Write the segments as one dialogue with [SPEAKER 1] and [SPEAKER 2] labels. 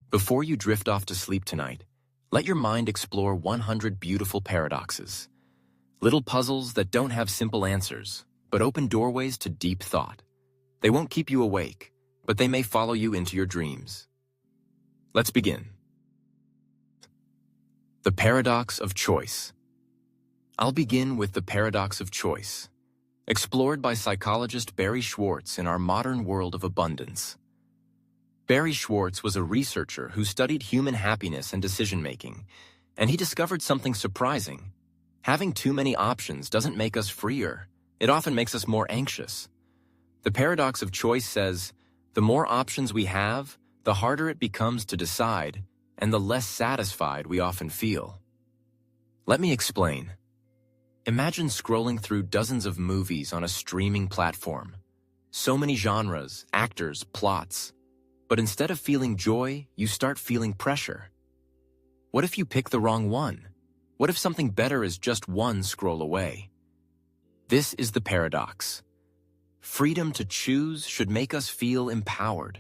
[SPEAKER 1] Before you drift off to sleep tonight, let your mind explore 100 beautiful paradoxes. Little puzzles that don't have simple answers, but open doorways to deep thought. They won't keep you awake, but they may follow you into your dreams. Let's begin. The Paradox of Choice. I'll begin with the paradox of choice, explored by psychologist Barry Schwartz in our modern world of abundance. Barry Schwartz was a researcher who studied human happiness and decision-making, and he discovered something surprising. Having too many options doesn't make us freer. It often makes us more anxious. The paradox of choice says, the more options we have, the harder it becomes to decide, and the less satisfied we often feel. Let me explain. Imagine scrolling through dozens of movies on a streaming platform. So many genres, actors, plots. But instead of feeling joy, you start feeling pressure. What if you pick the wrong one? What if something better is just one scroll away? This is the paradox. Freedom to choose should make us feel empowered.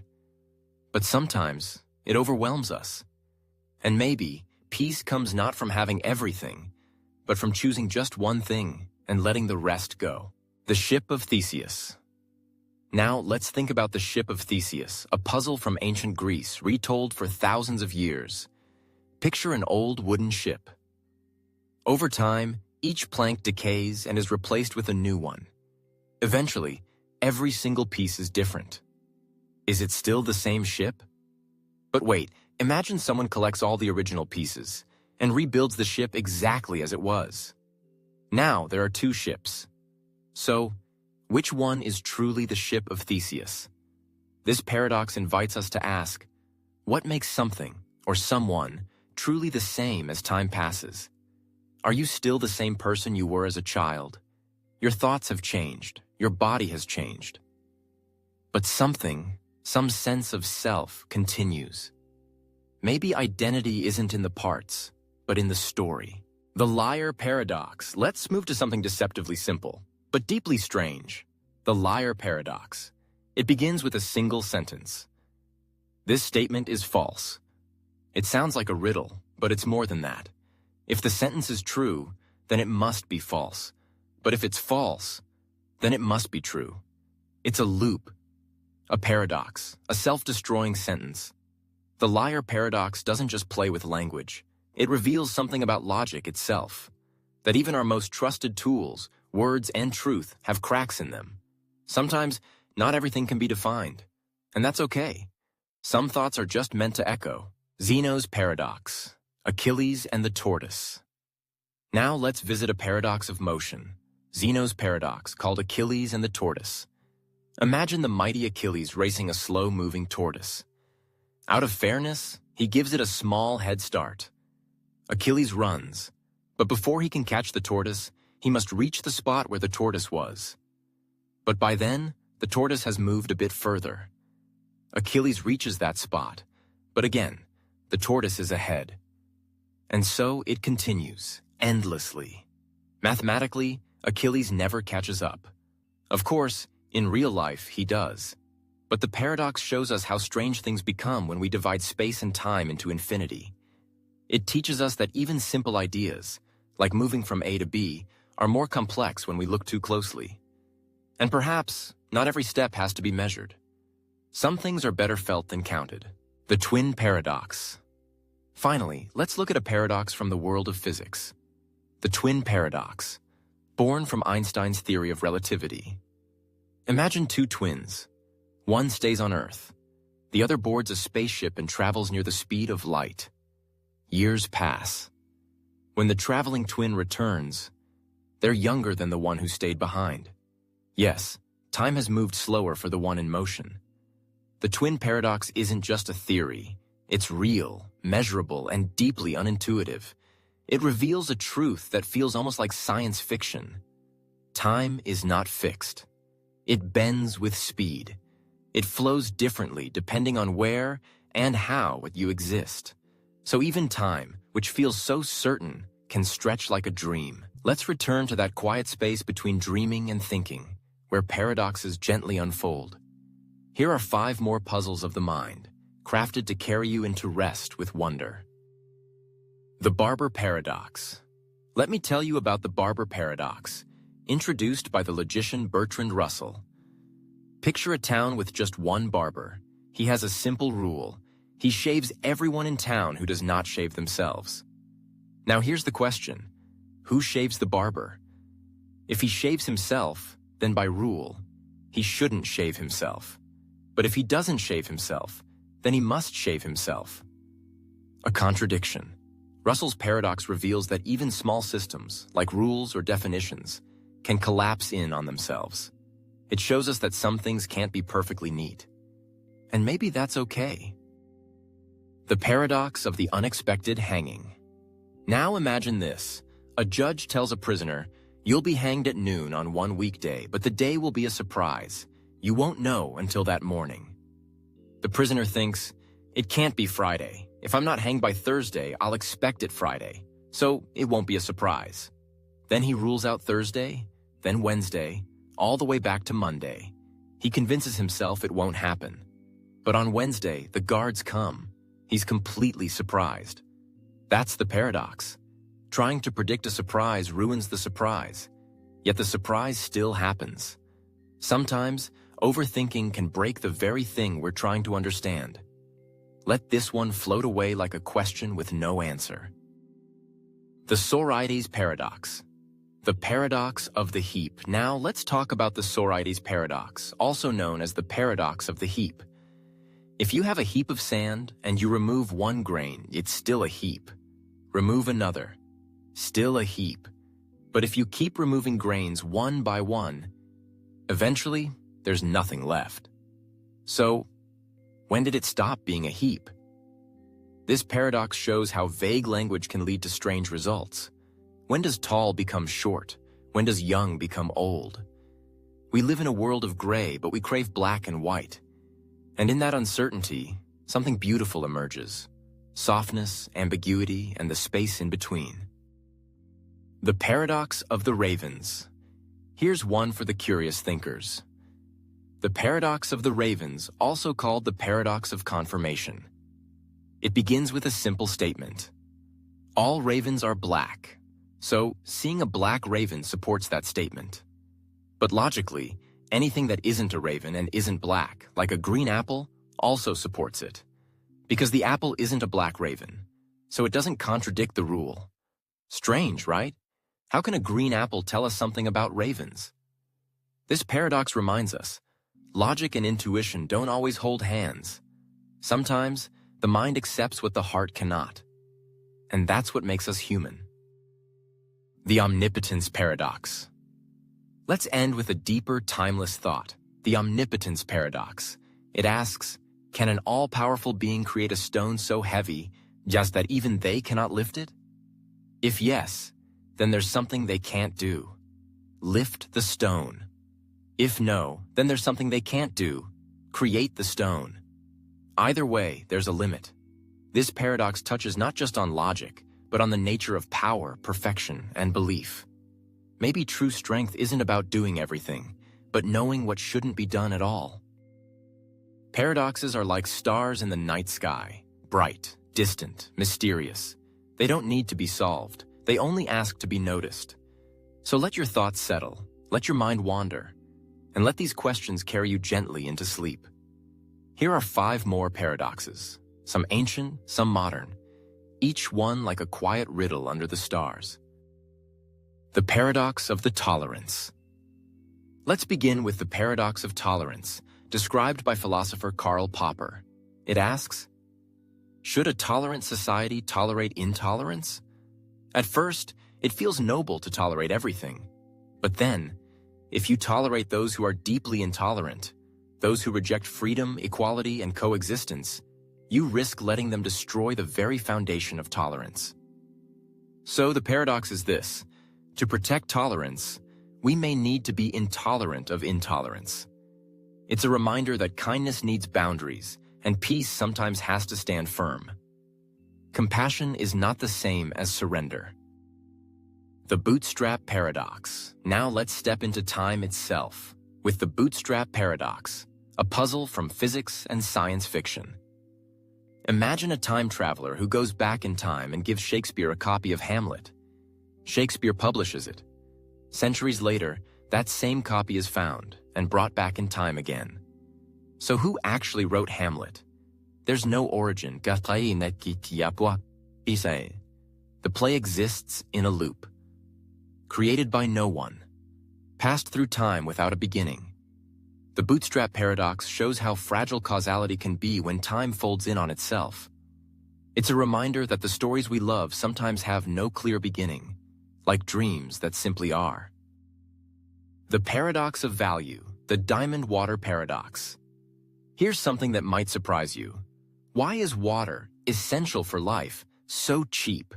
[SPEAKER 1] But sometimes it overwhelms us. And maybe peace comes not from having everything, but from choosing just one thing and letting the rest go. The Ship of Theseus. Now let's think about the Ship of Theseus, a puzzle from ancient Greece retold for thousands of years. Picture an old wooden ship. Over time, each plank decays and is replaced with a new one. Eventually, every single piece is different. Is it still the same ship? But wait, imagine someone collects all the original pieces and rebuilds the ship exactly as it was. Now there are two ships. So, which one is truly the Ship of Theseus? This paradox invites us to ask, what makes something or someone truly the same as time passes? Are you still the same person you were as a child? Your thoughts have changed, your body has changed. But something, some sense of self continues. Maybe identity isn't in the parts, but in the story. The liar paradox. Let's move to something deceptively simple, but deeply strange. The liar paradox. It begins with a single sentence. This statement is false. It sounds like a riddle, but it's more than that. If the sentence is true, then it must be false. But if it's false, then it must be true. It's a loop, a paradox, a self-destroying sentence. The liar paradox doesn't just play with language. It reveals something about logic itself, that even our most trusted tools, words and truth, have cracks in them. Sometimes, not everything can be defined, and that's okay. Some thoughts are just meant to echo. Zeno's paradox, Achilles and the tortoise. Now let's visit a paradox of motion, Zeno's paradox, called Achilles and the tortoise. Imagine the mighty Achilles racing a slow-moving tortoise. Out of fairness, he gives it a small head start. Achilles runs, but before he can catch the tortoise, he must reach the spot where the tortoise was. But by then, the tortoise has moved a bit further. Achilles reaches that spot, but again, the tortoise is ahead. And so it continues, endlessly. Mathematically, Achilles never catches up. Of course, in real life, he does. But the paradox shows us how strange things become when we divide space and time into infinity. It teaches us that even simple ideas, like moving from A to B, are more complex when we look too closely. And perhaps, not every step has to be measured. Some things are better felt than counted. The twin paradox. Finally, let's look at a paradox from the world of physics. The twin paradox, born from Einstein's theory of relativity. Imagine two twins. One stays on Earth. The other boards a spaceship and travels near the speed of light. Years pass. When the traveling twin returns, they're younger than the one who stayed behind. Yes, time has moved slower for the one in motion. The twin paradox isn't just a theory. It's real, measurable, and deeply unintuitive. It reveals a truth that feels almost like science fiction. Time is not fixed. It bends with speed. It flows differently depending on where and how you exist. So even time, which feels so certain, can stretch like a dream. Let's return to that quiet space between dreaming and thinking, where paradoxes gently unfold. Here are 5 more puzzles of the mind, crafted to carry you into rest with wonder. The Barber Paradox. Let me tell you about the Barber Paradox, introduced by the logician Bertrand Russell. Picture a town with just one barber. He has a simple rule. He shaves everyone in town who does not shave themselves. Now here's the question. Who shaves the barber? If he shaves himself, then by rule, he shouldn't shave himself. But if he doesn't shave himself, then he must shave himself. A contradiction. Russell's paradox reveals that even small systems, like rules or definitions, can collapse in on themselves. It shows us that some things can't be perfectly neat. And maybe that's okay. The Paradox of the Unexpected Hanging. Now imagine this. A judge tells a prisoner, "You'll be hanged at noon on one weekday, but the day will be a surprise. You won't know until that morning." The prisoner thinks, "It can't be Friday. If I'm not hanged by Thursday, I'll expect it Friday, so it won't be a surprise." Then he rules out Thursday, then Wednesday, all the way back to Monday. He convinces himself it won't happen. But on Wednesday, the guards come. He's completely surprised. That's the paradox. Trying to predict a surprise ruins the surprise, yet the surprise still happens. Sometimes, overthinking can break the very thing we're trying to understand. Let this one float away like a question with no answer. The Sorites Paradox. The Paradox of the Heap. Now let's talk about the Sorites Paradox, also known as the Paradox of the Heap. If you have a heap of sand and you remove one grain, it's still a heap. Remove another, still a heap. But if you keep removing grains one by one, eventually there's nothing left. So, when did it stop being a heap? This paradox shows how vague language can lead to strange results. When does tall become short? When does young become old? We live in a world of gray, but we crave black and white. And in that uncertainty, something beautiful emerges. Softness, ambiguity, and the space in between. The Paradox of the Ravens. Here's one for the curious thinkers. The Paradox of the Ravens, also called the Paradox of Confirmation. It begins with a simple statement. All ravens are black, so seeing a black raven supports that statement. But logically, anything that isn't a raven and isn't black, like a green apple, also supports it. Because the apple isn't a black raven, so it doesn't contradict the rule. Strange, right? How can a green apple tell us something about ravens? This paradox reminds us, logic and intuition don't always hold hands. Sometimes, the mind accepts what the heart cannot. And that's what makes us human. The Omnipotence Paradox. Let's end with a deeper, timeless thought, the Omnipotence Paradox. It asks, can an all-powerful being create a stone so heavy just that even they cannot lift it? If yes, then there's something they can't do. Lift the stone. If no, then there's something they can't do. Create the stone. Either way, there's a limit. This paradox touches not just on logic, but on the nature of power, perfection, and belief. Maybe true strength isn't about doing everything, but knowing what shouldn't be done at all. Paradoxes are like stars in the night sky, bright, distant, mysterious. They don't need to be solved. They only ask to be noticed. So let your thoughts settle, let your mind wander, and let these questions carry you gently into sleep. Here are 5 more paradoxes, some ancient, some modern, each one like a quiet riddle under the stars. The Paradox of the Tolerance. Let's begin with the Paradox of Tolerance, described by philosopher Karl Popper. It asks, should a tolerant society tolerate intolerance? At first, it feels noble to tolerate everything. But then, if you tolerate those who are deeply intolerant, those who reject freedom, equality, and coexistence, you risk letting them destroy the very foundation of tolerance. So the paradox is this: to protect tolerance, we may need to be intolerant of intolerance. It's a reminder that kindness needs boundaries, and peace sometimes has to stand firm. Compassion is not the same as surrender. The Bootstrap Paradox. Now let's step into time itself, with the Bootstrap Paradox, a puzzle from physics and science fiction. Imagine a time traveler who goes back in time and gives Shakespeare a copy of Hamlet. Shakespeare publishes it. Centuries later, that same copy is found and brought back in time again. So who actually wrote Hamlet? There's no origin. The play exists in a loop. Created by no one. Passed through time without a beginning. The bootstrap paradox shows how fragile causality can be when time folds in on itself. It's a reminder that the stories we love sometimes have no clear beginning, like dreams that simply are. The paradox of value, the diamond water paradox. Here's something that might surprise you. Why is water, essential for life, so cheap,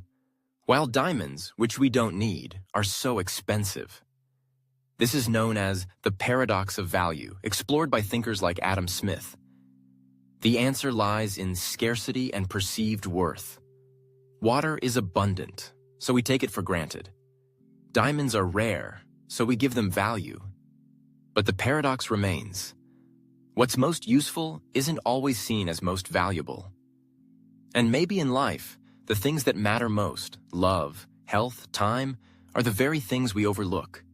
[SPEAKER 1] while diamonds, which we don't need, are so expensive? This is known as the paradox of value, explored by thinkers like Adam Smith. The answer lies in scarcity and perceived worth. Water is abundant, so we take it for granted. Diamonds are rare, so we give them value. But the paradox remains. What's most useful isn't always seen as most valuable. And maybe in life, the things that matter most, love, health, time, are the very things we overlook.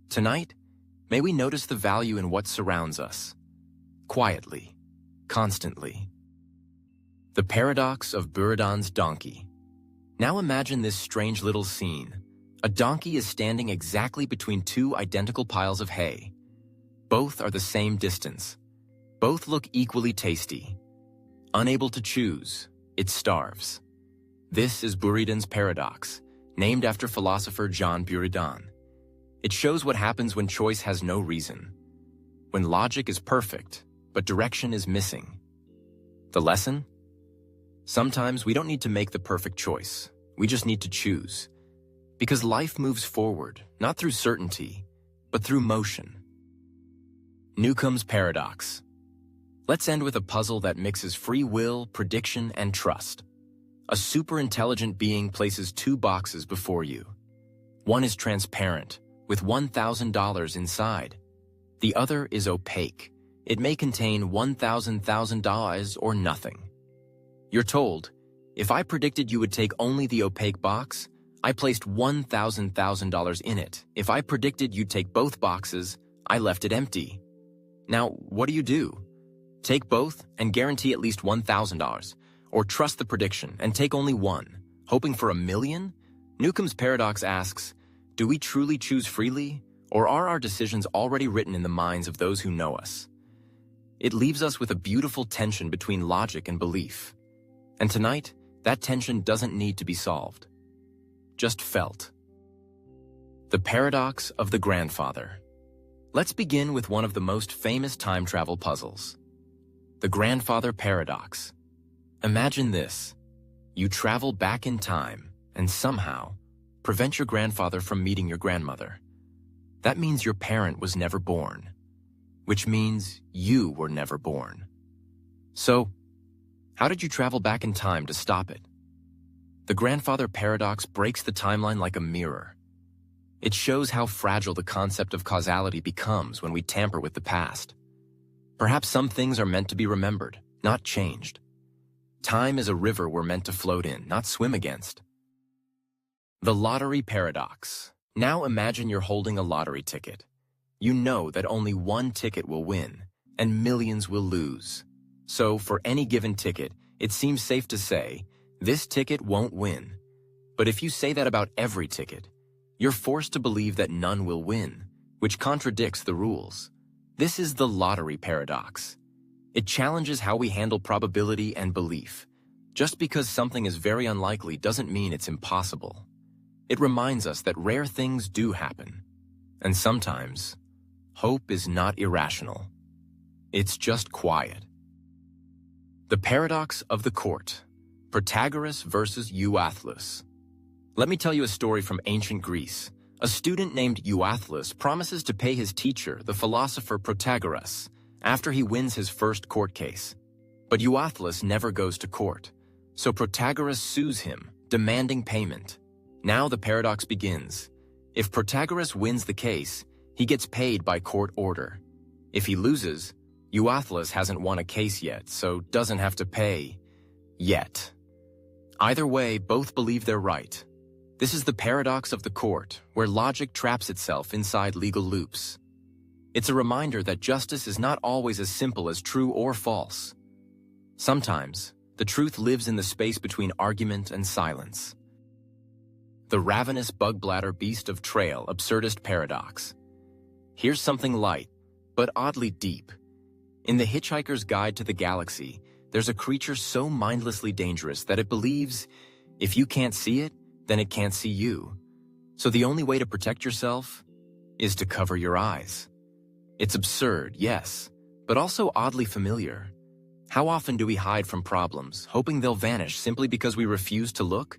[SPEAKER 1] Tonight, may we notice the value in what surrounds us, quietly, constantly. The paradox of Buridan's donkey. Now imagine this strange little scene. A donkey is standing exactly between two identical piles of hay. Both are the same distance. Both look equally tasty. Unable to choose, it starves. This is Buridan's paradox, named after philosopher John Buridan. It shows what happens when choice has no reason, when logic is perfect, but direction is missing. The lesson? Sometimes we don't need to make the perfect choice. We just need to choose. Because life moves forward, not through certainty, but through motion. Newcomb's paradox. Let's end with a puzzle that mixes free will, prediction, and trust. A super-intelligent being places two boxes before you. One is transparent, with $1,000 inside. The other is opaque. It may contain $1,000 or nothing. You're told, if I predicted you would take only the opaque box, I placed $1,000 in it. If I predicted you'd take both boxes, I left it empty. Now, what do? Take both and guarantee at least $1,000, or trust the prediction and take only one, hoping for $1 million? Newcomb's paradox asks, do we truly choose freely, or are our decisions already written in the minds of those who know us? It leaves us with a beautiful tension between logic and belief. And tonight, that tension doesn't need to be solved, just felt. The paradox of the grandfather. Let's begin with one of the most famous time travel puzzles. The grandfather paradox. Imagine this. You travel back in time and somehow prevent your grandfather from meeting your grandmother. That means your parent was never born, which means you were never born. So, how did you travel back in time to stop it? The grandfather paradox breaks the timeline like a mirror. It shows how fragile the concept of causality becomes when we tamper with the past. Perhaps some things are meant to be remembered, not changed. Time is a river we're meant to float in, not swim against. The lottery paradox. Now imagine you're holding a lottery ticket. You know that only one ticket will win, and millions will lose. So, for any given ticket, it seems safe to say, this ticket won't win. But if you say that about every ticket, you're forced to believe that none will win, which contradicts the rules. This is the lottery paradox. It challenges how we handle probability and belief. Just because something is very unlikely doesn't mean it's impossible. It reminds us that rare things do happen. And sometimes, hope is not irrational. It's just quiet. The paradox of the court. Protagoras versus Euathlus. Let me tell you a story from ancient Greece. A student named Euathlus promises to pay his teacher, the philosopher Protagoras, after he wins his first court case. But Euathlus never goes to court, so Protagoras sues him, demanding payment. Now the paradox begins. If Protagoras wins the case, he gets paid by court order. If he loses, Euathlus hasn't won a case yet, so doesn't have to pay. Yet. Either way, both believe they're right. This is the paradox of the court, where logic traps itself inside legal loops. It's a reminder that justice is not always as simple as true or false. Sometimes, the truth lives in the space between argument and silence. The ravenous bug-bladder beast of trail absurdist paradox. Here's something light, but oddly deep. In The Hitchhiker's Guide to the Galaxy, there's a creature so mindlessly dangerous that it believes if you can't see it, then it can't see you. So the only way to protect yourself is to cover your eyes. It's absurd, yes, but also oddly familiar. How often do we hide from problems, hoping they'll vanish simply because we refuse to look?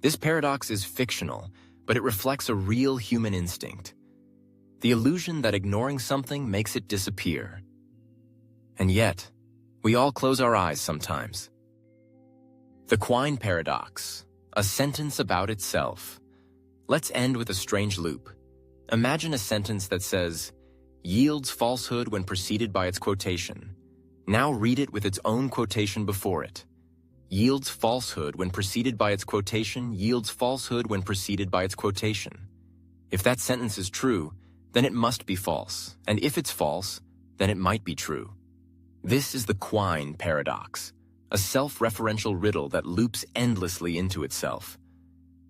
[SPEAKER 1] This paradox is fictional, but it reflects a real human instinct. The illusion that ignoring something makes it disappear. And yet, we all close our eyes sometimes. The Quine Paradox, a sentence about itself. Let's end with a strange loop. Imagine a sentence that says, yields falsehood when preceded by its quotation. Now read it with its own quotation before it. Yields falsehood when preceded by its quotation, yields falsehood when preceded by its quotation. If that sentence is true, then it must be false, and if it's false, then it might be true. This is the Quine Paradox, a self-referential riddle that loops endlessly into itself.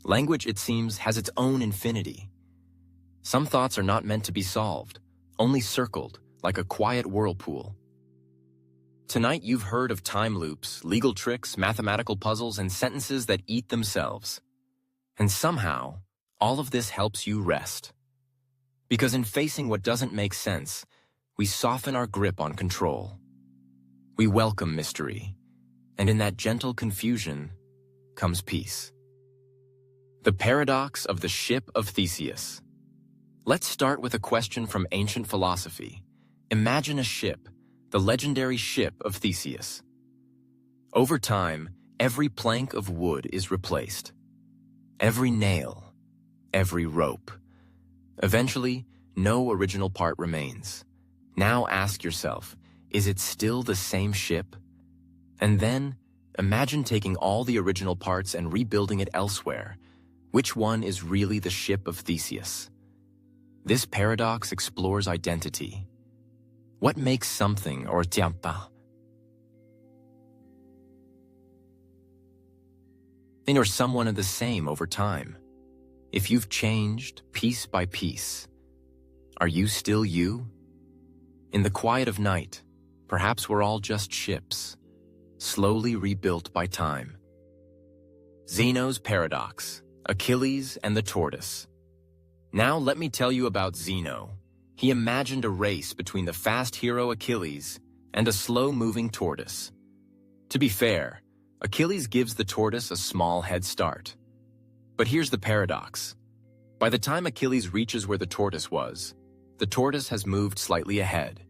[SPEAKER 1] Language, it seems, has its own infinity. Some thoughts are not meant to be solved, only circled like a quiet whirlpool. Tonight you've heard of time loops, legal tricks, mathematical puzzles, and sentences that eat themselves. And somehow, all of this helps you rest. Because in facing what doesn't make sense, we soften our grip on control. We welcome mystery, and in that gentle confusion comes peace. The Paradox of the Ship of Theseus. Let's start with a question from ancient philosophy. Imagine a ship, the legendary Ship of Theseus. Over time, every plank of wood is replaced. Every nail, every rope. Eventually, no original part remains. Now ask yourself, is it still the same ship? And then, imagine taking all the original parts and rebuilding it elsewhere. Which one is really the Ship of Theseus? This paradox explores identity. What makes something or tiampa or someone the same over time? If you've changed piece by piece, are you still you? In the quiet of night, perhaps we're all just ships, slowly rebuilt by time. Zeno's Paradox, Achilles and the Tortoise. Now let me tell you about Zeno. He imagined a race between the fast hero Achilles and a slow-moving tortoise. To be fair, Achilles gives the tortoise a small head start. But here's the paradox. By the time Achilles reaches where the tortoise was, the tortoise has moved slightly ahead.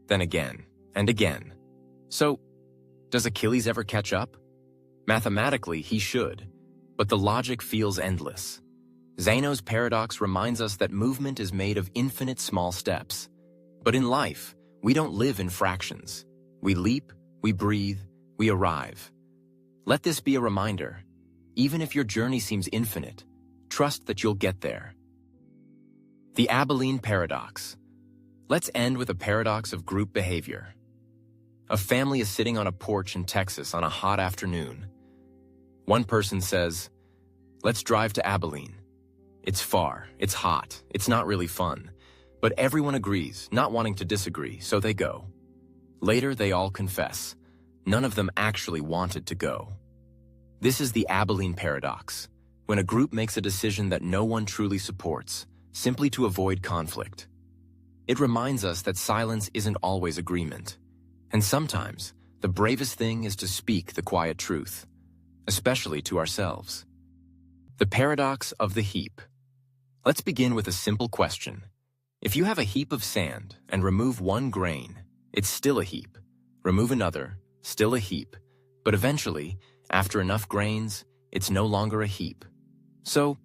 [SPEAKER 1] Then again, and again. So, does Achilles ever catch up? Mathematically, he should, but the logic feels endless. Zeno's paradox reminds us that movement is made of infinite small steps. But in life, we don't live in fractions. We leap, we breathe, we arrive. Let this be a reminder. Even if your journey seems infinite, trust that you'll get there. The Abilene Paradox. Let's end with a paradox of group behavior. A family is sitting on a porch in Texas on a hot afternoon. One person says, "Let's drive to Abilene. It's far, it's hot, it's not really fun." But everyone agrees, not wanting to disagree, so they go. Later, they all confess. None of them actually wanted to go. This is the Abilene Paradox, when a group makes a decision that no one truly supports, simply to avoid conflict. It reminds us that silence isn't always agreement. And sometimes, the bravest thing is to speak the quiet truth, especially to ourselves. The Paradox of the Heap. Let's begin with a simple question. If you have a heap of sand and remove one grain, it's still a heap. Remove another, still a heap. But eventually, after enough grains, it's no longer a heap. So,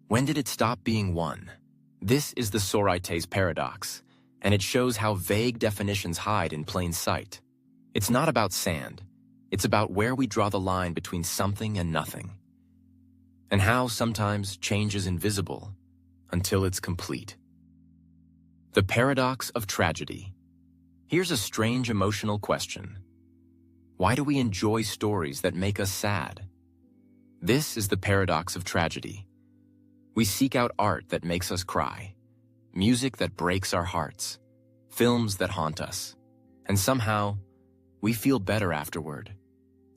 [SPEAKER 1] when did it stop being one? This is the Sorites paradox, and it shows how vague definitions hide in plain sight. It's not about sand. It's about where we draw the line between something and nothing, and how sometimes change is invisible until it's complete. The paradox of tragedy. Here's a strange emotional question. Why do we enjoy stories that make us sad? This is the paradox of tragedy. We seek out art that makes us cry, music that breaks our hearts, films that haunt us, and somehow we feel better afterward.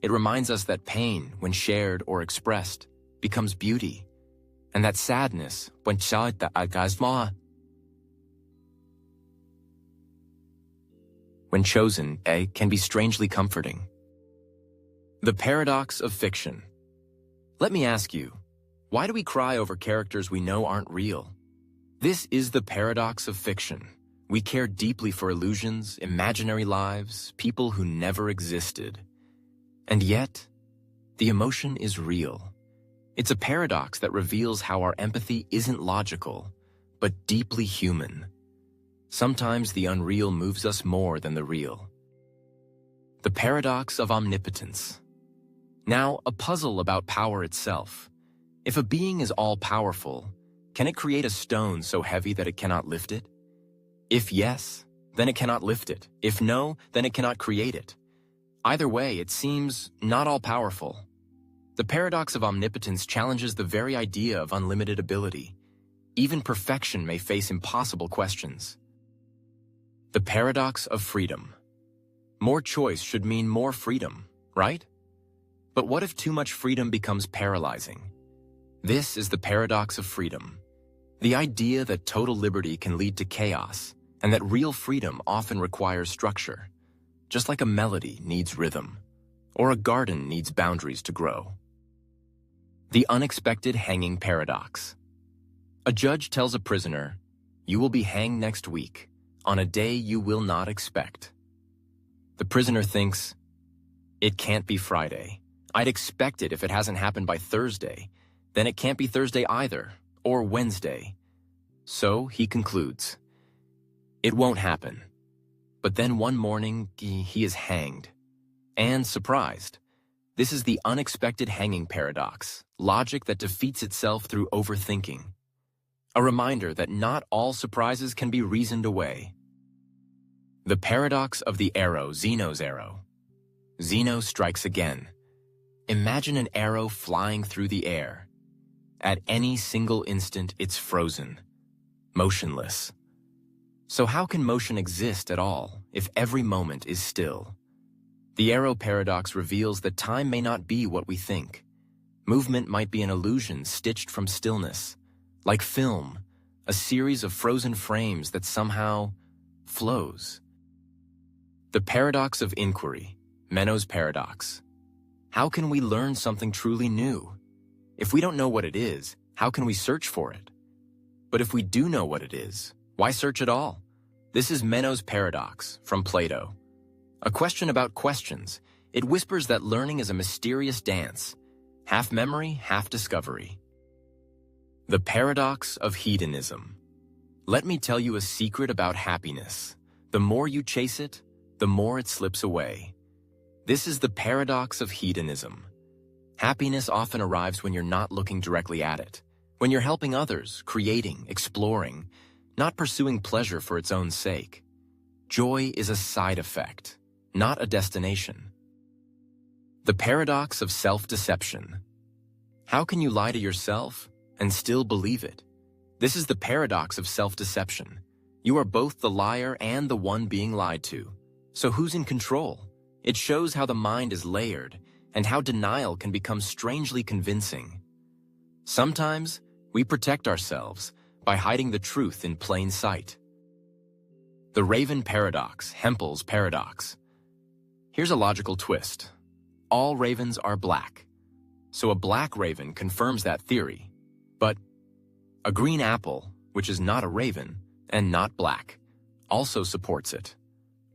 [SPEAKER 1] It reminds us that pain, when shared or expressed, becomes beauty, and that sadness, when chosen, can be strangely comforting. The paradox of fiction. Let me ask you, why do we cry over characters we know aren't real? This is the paradox of fiction. We care deeply for illusions, imaginary lives, people who never existed. And yet, the emotion is real. It's a paradox that reveals how our empathy isn't logical, but deeply human. Sometimes the unreal moves us more than the real. The paradox of omnipotence. Now, a puzzle about power itself. If a being is all-powerful, can it create a stone so heavy that it cannot lift it? If yes, then it cannot lift it. If no, then it cannot create it. Either way, it seems not all-powerful. The paradox of omnipotence challenges the very idea of unlimited ability. Even perfection may face impossible questions. The paradox of freedom. More choice should mean more freedom, right? But what if too much freedom becomes paralyzing? This is the paradox of freedom. The idea that total liberty can lead to chaos, and that real freedom often requires structure, just like a melody needs rhythm, or a garden needs boundaries to grow. The unexpected hanging paradox. A judge tells a prisoner, "You will be hanged next week, on a day you will not expect." The prisoner thinks, "It can't be Friday. I'd expect it if it hasn't happened by Thursday. Then it can't be Thursday either, or Wednesday." So he concludes, it won't happen. But then one morning, he is hanged. And surprised. This is the unexpected hanging paradox, logic that defeats itself through overthinking. A reminder that not all surprises can be reasoned away. The paradox of the arrow, Zeno's arrow. Zeno strikes again. Imagine an arrow flying through the air. At any single instant, it's frozen, motionless. So how can motion exist at all if every moment is still? The arrow paradox reveals that time may not be what we think. Movement might be an illusion stitched from stillness, like film, a series of frozen frames that somehow flows. The paradox of inquiry, Menno's paradox. How can we learn something truly new? If we don't know what it is, how can we search for it? But if we do know what it is, why search at all? This is Menno's paradox from Plato. A question about questions. It whispers that learning is a mysterious dance, half memory, half discovery. The paradox of hedonism. Let me tell you a secret about happiness. The more you chase it, the more it slips away. This is the paradox of hedonism. Happiness often arrives when you're not looking directly at it, when you're helping others, creating, exploring, not pursuing pleasure for its own sake. Joy is a side effect, not a destination. The paradox of self-deception. How can you lie to yourself and still believe it? This is the paradox of self-deception. You are both the liar and the one being lied to. So who's in control? It shows how the mind is layered and how denial can become strangely convincing. Sometimes we protect ourselves by hiding the truth in plain sight. The raven paradox, Hempel's paradox. Here's a logical twist. All ravens are black. So a black raven confirms that theory. But a green apple, which is not a raven and not black, also supports it.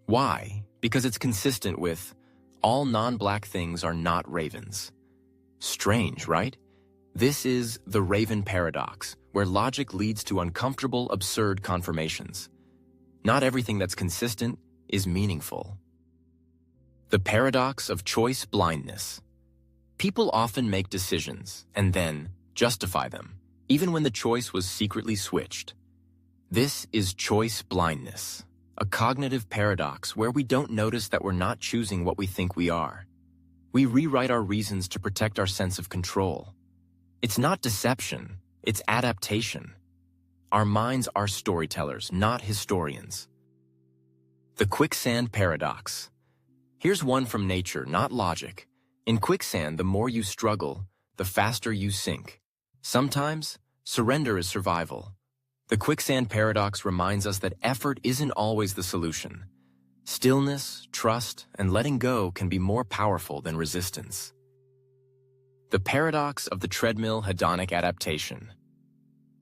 [SPEAKER 1] Why? Because it's consistent with all non-black things are not ravens. Strange, right? This is the raven paradox, where logic leads to uncomfortable, absurd confirmations. Not everything that's consistent is meaningful. The paradox of choice blindness. People often make decisions and then justify them, even when the choice was secretly switched. This is choice blindness, a cognitive paradox where we don't notice that we're not choosing what we think we are. We rewrite our reasons to protect our sense of control. It's not deception, it's adaptation. Our minds are storytellers, not historians. The quicksand paradox. Here's one from nature, not logic. In quicksand, the more you struggle, the faster you sink. Sometimes, surrender is survival. The quicksand paradox reminds us that effort isn't always the solution. Stillness, trust, and letting go can be more powerful than resistance. The paradox of the treadmill hedonic adaptation.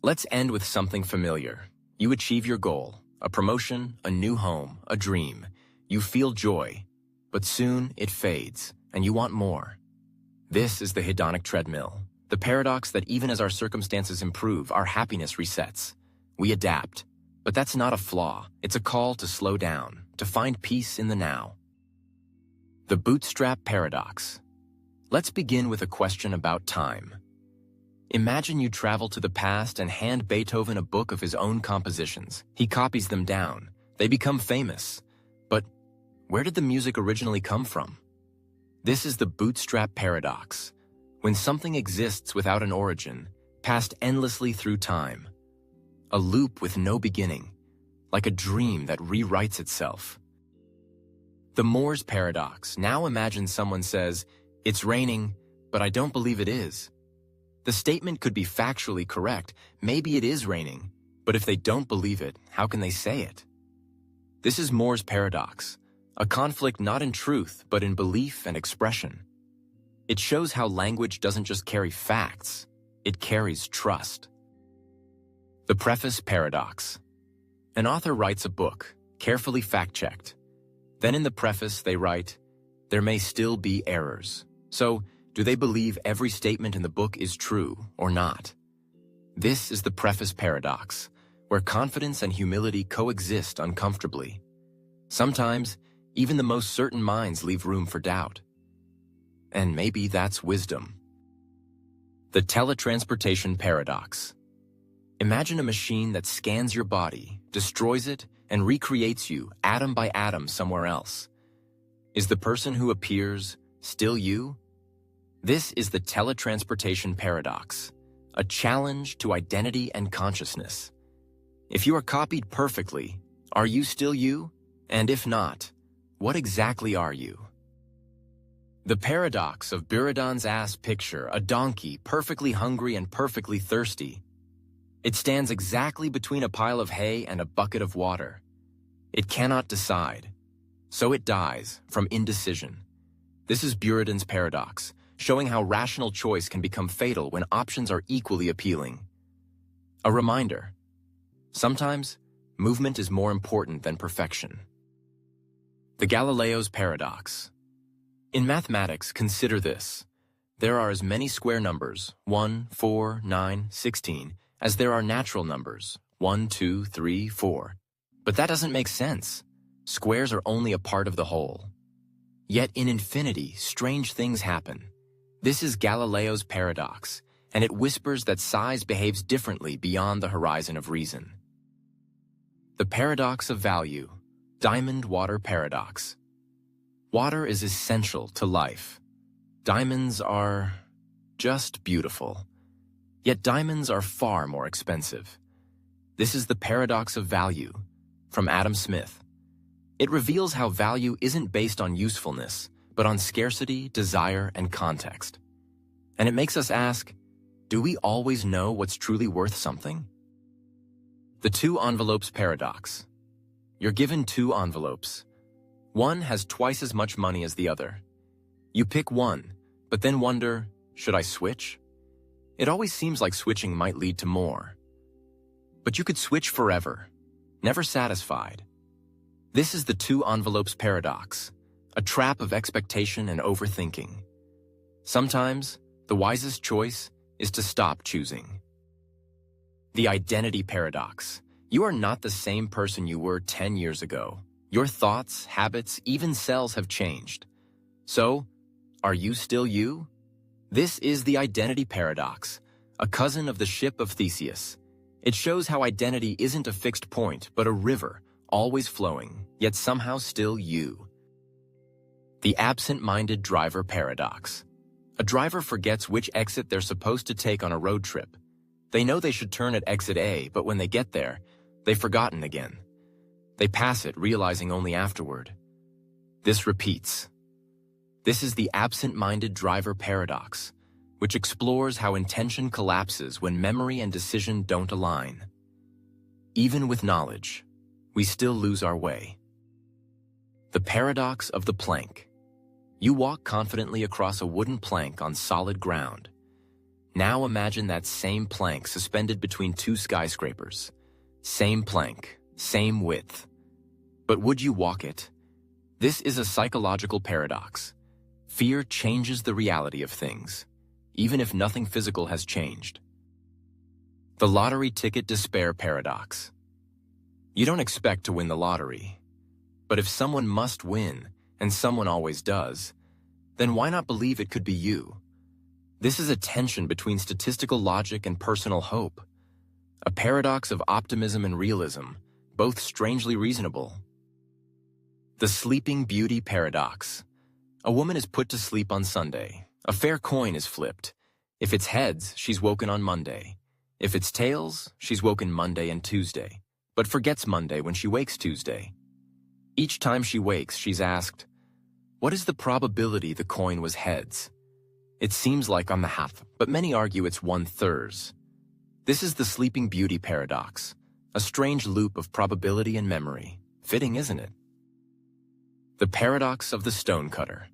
[SPEAKER 1] Let's end with something familiar. You achieve your goal, a promotion, a new home, a dream. You feel joy, but soon it fades, and you want more. This is the hedonic treadmill, the paradox that even as our circumstances improve, our happiness resets. We adapt, but that's not a flaw. It's a call to slow down, to find peace in the now. The bootstrap paradox. Let's begin with a question about time. Imagine you travel to the past and hand Beethoven a book of his own compositions. He copies them down. They become famous. But where did the music originally come from? This is the bootstrap paradox. When something exists without an origin, passed endlessly through time. A loop with no beginning, like a dream that rewrites itself. The Moore's paradox. Now imagine someone says, "It's raining, but I don't believe it is." The statement could be factually correct. Maybe it is raining, but if they don't believe it, how can they say it? This is Moore's paradox, a conflict not in truth, but in belief and expression. It shows how language doesn't just carry facts, it carries trust. The preface paradox. An author writes a book, carefully fact-checked. Then in the preface they write, "There may still be errors." So, do they believe every statement in the book is true or not? This is the preface paradox, where confidence and humility coexist uncomfortably. Sometimes, even the most certain minds leave room for doubt. And maybe that's wisdom. The teletransportation paradox. Imagine a machine that scans your body, destroys it, and recreates you atom by atom somewhere else. Is the person who appears still you? This is the teletransportation paradox, a challenge to identity and consciousness. If you are copied perfectly, are you still you? And if not, what exactly are you? The paradox of Buridan's ass picture, a donkey perfectly hungry and perfectly thirsty. It stands exactly between a pile of hay and a bucket of water. It cannot decide, so it dies from indecision. This is Buridan's paradox, showing how rational choice can become fatal when options are equally appealing. A reminder, sometimes movement is more important than perfection. The Galileo's paradox. In mathematics, consider this. There are as many square numbers, 1, 4, 9, 16, as there are natural numbers, 1, 2, 3, 4. But that doesn't make sense. Squares are only a part of the whole. Yet in infinity, strange things happen. This is Galileo's paradox, and it whispers that size behaves differently beyond the horizon of reason. The paradox of value. Diamond water paradox. Water is essential to life. Diamonds are just beautiful. Yet diamonds are far more expensive. This is the paradox of value, from Adam Smith. It reveals how value isn't based on usefulness, but on scarcity, desire, and context. And it makes us ask, do we always know what's truly worth something? The two envelopes paradox. You're given two envelopes. One has twice as much money as the other. You pick one, but then wonder, should I switch? It always seems like switching might lead to more. But you could switch forever, never satisfied. This is the two envelopes paradox, a trap of expectation and overthinking. Sometimes, the wisest choice is to stop choosing. The identity paradox. You are not the same person you were 10 years ago. Your thoughts, habits, even cells have changed. So, are you still you? This is the identity paradox, a cousin of the Ship of Theseus. It shows how identity isn't a fixed point, but a river, always flowing, yet somehow still you. The absent-minded driver paradox. A driver forgets which exit they're supposed to take on a road trip. They know they should turn at exit A, but when they get there, they've forgotten again. They pass it, realizing only afterward. This repeats. This is the absent-minded driver paradox, which explores how intention collapses when memory and decision don't align. Even with knowledge, we still lose our way. The paradox of the plank. You walk confidently across a wooden plank on solid ground. Now imagine that same plank suspended between two skyscrapers. Same plank, same width. But would you walk it? This is a psychological paradox. Fear changes the reality of things, even if nothing physical has changed. The lottery ticket despair paradox. You don't expect to win the lottery. But if someone must win, and someone always does, then why not believe it could be you? This is a tension between statistical logic and personal hope. A paradox of optimism and realism, both strangely reasonable. The Sleeping Beauty paradox. A woman is put to sleep on Sunday. A fair coin is flipped. If it's heads, she's woken on Monday. If it's tails, she's woken Monday and Tuesday, but forgets Monday when she wakes Tuesday. Each time she wakes, she's asked, what is the probability the coin was heads? It seems like on the half, but many argue it's 1/3. This is the Sleeping Beauty paradox, a strange loop of probability and memory. Fitting, isn't it? The paradox of the stonecutter.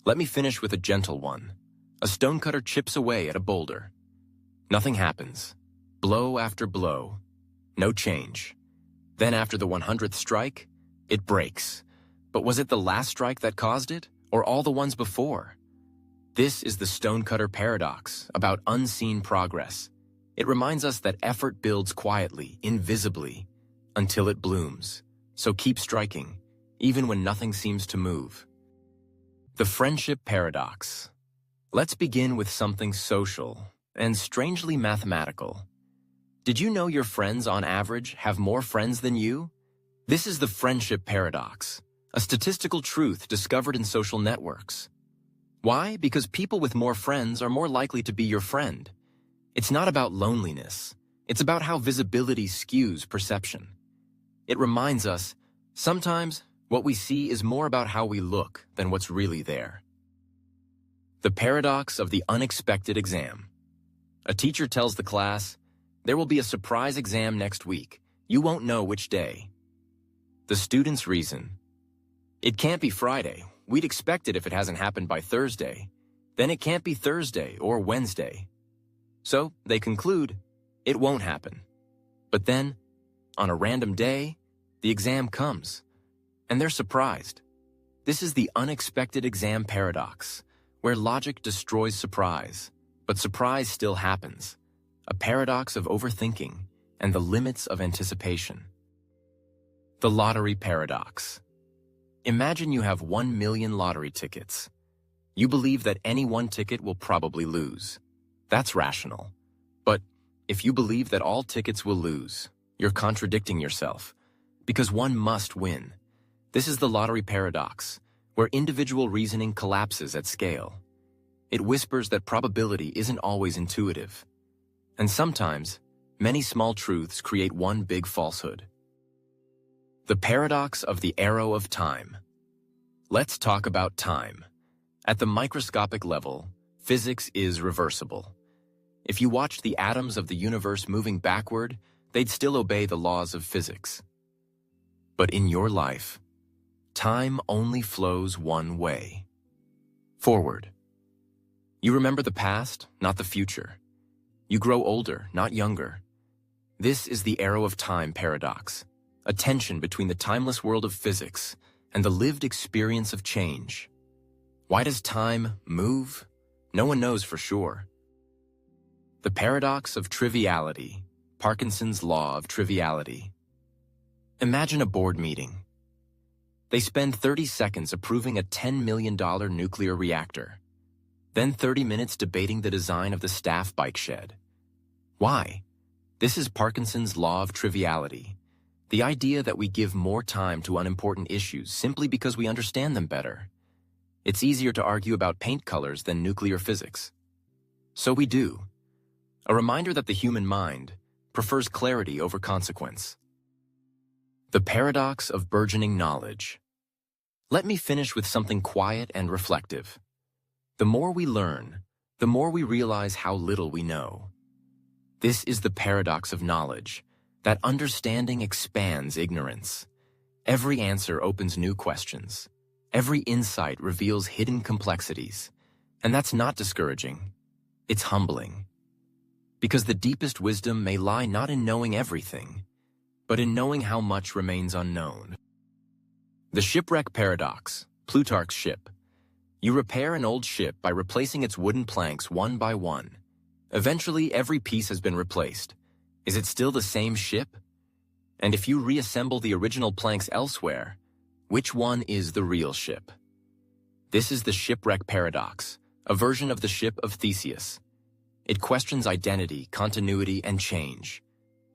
[SPEAKER 1] Let me finish with a gentle one. A stonecutter chips away at a boulder. Nothing happens. Blow after blow. No change. Then after the 100th strike, it breaks. But was it the last strike that caused it, or all the ones before? This is the stonecutter paradox, about unseen progress. It reminds us that effort builds quietly, invisibly, until it blooms. So keep striking, even when nothing seems to move. The friendship paradox. Let's begin with something social and strangely mathematical. Did you know your friends on average have more friends than you? This is the friendship paradox, a statistical truth discovered in social networks. Why? Because people with more friends are more likely to be your friend. It's not about loneliness. It's about how visibility skews perception. It reminds us, sometimes what we see is more about how we look than what's really there. The paradox of the unexpected exam. A teacher tells the class, there will be a surprise exam next week. You won't know which day. The students reason, it can't be Friday. We'd expect it if it hasn't happened by Thursday. Then it can't be Thursday or Wednesday. So they conclude, it won't happen. But then, on a random day, the exam comes, and they're surprised. This is the unexpected exam paradox, where logic destroys surprise, but surprise still happens. A paradox of overthinking and the limits of anticipation. The lottery paradox. Imagine you have 1 million lottery tickets. You believe that any one ticket will probably lose. That's rational. But if you believe that all tickets will lose, you're contradicting yourself, because one must win. This is the lottery paradox, where individual reasoning collapses at scale. It whispers that probability isn't always intuitive. And sometimes, many small truths create one big falsehood. The paradox of the arrow of time. Let's talk about time. At the microscopic level, physics is reversible. If you watched the atoms of the universe moving backward, they'd still obey the laws of physics. But in your life, time only flows one way. Forward. You remember the past, not the future. You grow older, not younger. This is the arrow of time paradox, a tension between the timeless world of physics and the lived experience of change. Why does time move? No one knows for sure. The paradox of triviality, Parkinson's law of triviality. Imagine a board meeting. They spend 30 seconds approving a $10 million nuclear reactor, then 30 minutes debating the design of the staff bike shed. Why? This is Parkinson's law of triviality, the idea that we give more time to unimportant issues simply because we understand them better. It's easier to argue about paint colors than nuclear physics. So we do. A reminder that the human mind prefers clarity over consequence. The paradox of burgeoning knowledge. Let me finish with something quiet and reflective. The more we learn, the more we realize how little we know. This is the paradox of knowledge, that understanding expands ignorance. Every answer opens new questions. Every insight reveals hidden complexities. And that's not discouraging. It's humbling. Because the deepest wisdom may lie not in knowing everything, but in knowing how much remains unknown. The shipwreck paradox, Plutarch's ship. You repair an old ship by replacing its wooden planks one by one. Eventually, every piece has been replaced. Is it still the same ship? And if you reassemble the original planks elsewhere, which one is the real ship? This is the shipwreck paradox, a version of the Ship of Theseus. It questions identity, continuity, and change,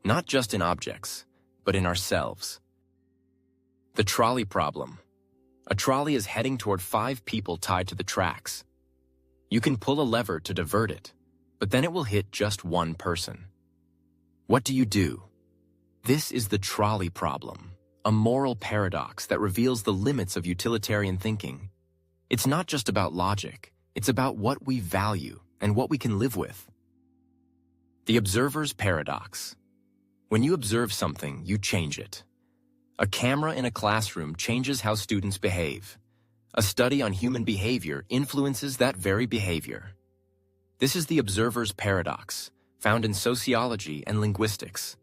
[SPEAKER 1] not just in objects, but in ourselves. The trolley problem. A trolley is heading toward 5 people tied to the tracks. You can pull a lever to divert it, but then it will hit just one person. What do? This is the trolley problem, a moral paradox that reveals the limits of utilitarian thinking. It's not just about logic, it's about what we value and what we can live with. The observer's paradox. When you observe something, you change it. A camera in a classroom changes how students behave. A study on human behavior influences that very behavior. This is the observer's paradox, found in sociology and linguistics.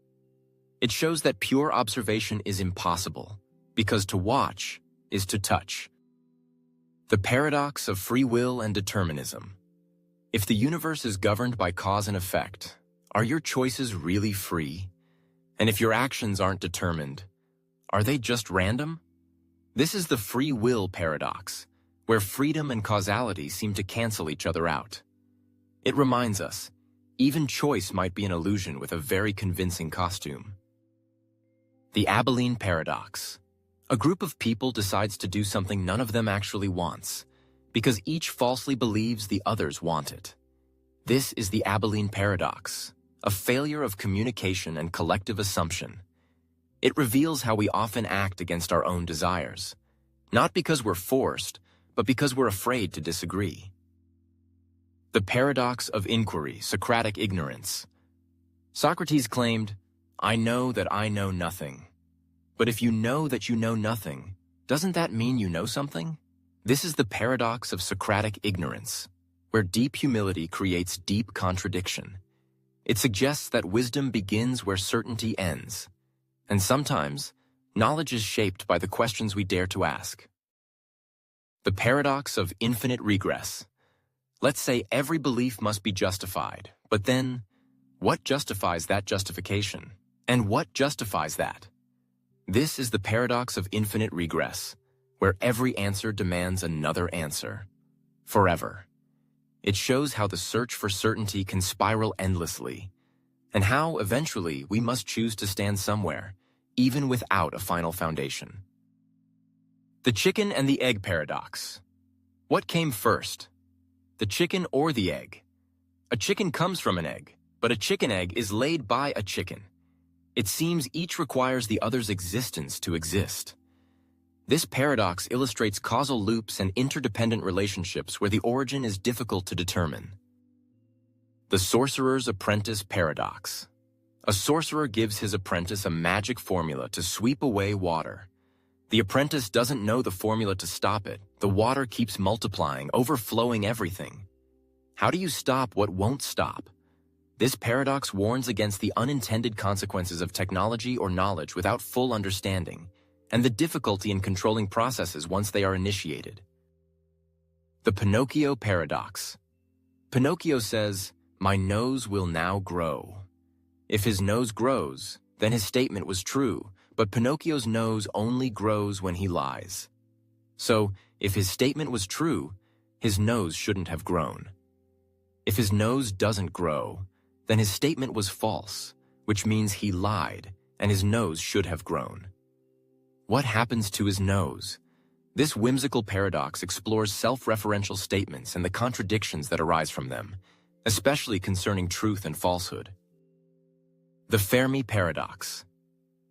[SPEAKER 1] It shows that pure observation is impossible, because to watch is to touch. The paradox of free will and determinism. If the universe is governed by cause and effect, are your choices really free? And if your actions aren't determined, are they just random? This is the free will paradox, where freedom and causality seem to cancel each other out. It reminds us, even choice might be an illusion with a very convincing costume. The Abilene paradox. A group of people decides to do something none of them actually wants, because each falsely believes the others want it. This is the Abilene paradox, a failure of communication and collective assumption. It reveals how we often act against our own desires, not because we're forced, but because we're afraid to disagree. The paradox of inquiry, Socratic ignorance. Socrates claimed, "I know that I know nothing." But if you know that you know nothing, doesn't that mean you know something? This is the paradox of Socratic ignorance, where deep humility creates deep contradiction. It suggests that wisdom begins where certainty ends. And sometimes, knowledge is shaped by the questions we dare to ask. The paradox of infinite regress. Let's say every belief must be justified, but then, what justifies that justification? And what justifies that? This is the paradox of infinite regress, where every answer demands another answer, forever. It shows how the search for certainty can spiral endlessly, and how, eventually, we must choose to stand somewhere, even without a final foundation. The chicken and the egg paradox. What came first? The chicken or the egg? A chicken comes from an egg, but a chicken egg is laid by a chicken. It seems each requires the other's existence to exist. This paradox illustrates causal loops and interdependent relationships where the origin is difficult to determine. The sorcerer's apprentice paradox. A sorcerer gives his apprentice a magic formula to sweep away water. The apprentice doesn't know the formula to stop it. The water keeps multiplying, overflowing everything. How do you stop what won't stop? This paradox warns against the unintended consequences of technology or knowledge without full understanding, and the difficulty in controlling processes once they are initiated. The Pinocchio Paradox. Pinocchio says, "My nose will now grow." If his nose grows, then his statement was true, but Pinocchio's nose only grows when he lies. So, if his statement was true, his nose shouldn't have grown. If his nose doesn't grow, then his statement was false, which means he lied, and his nose should have grown. What happens to his nose? This whimsical paradox explores self-referential statements and the contradictions that arise from them, especially concerning truth and falsehood. The Fermi Paradox.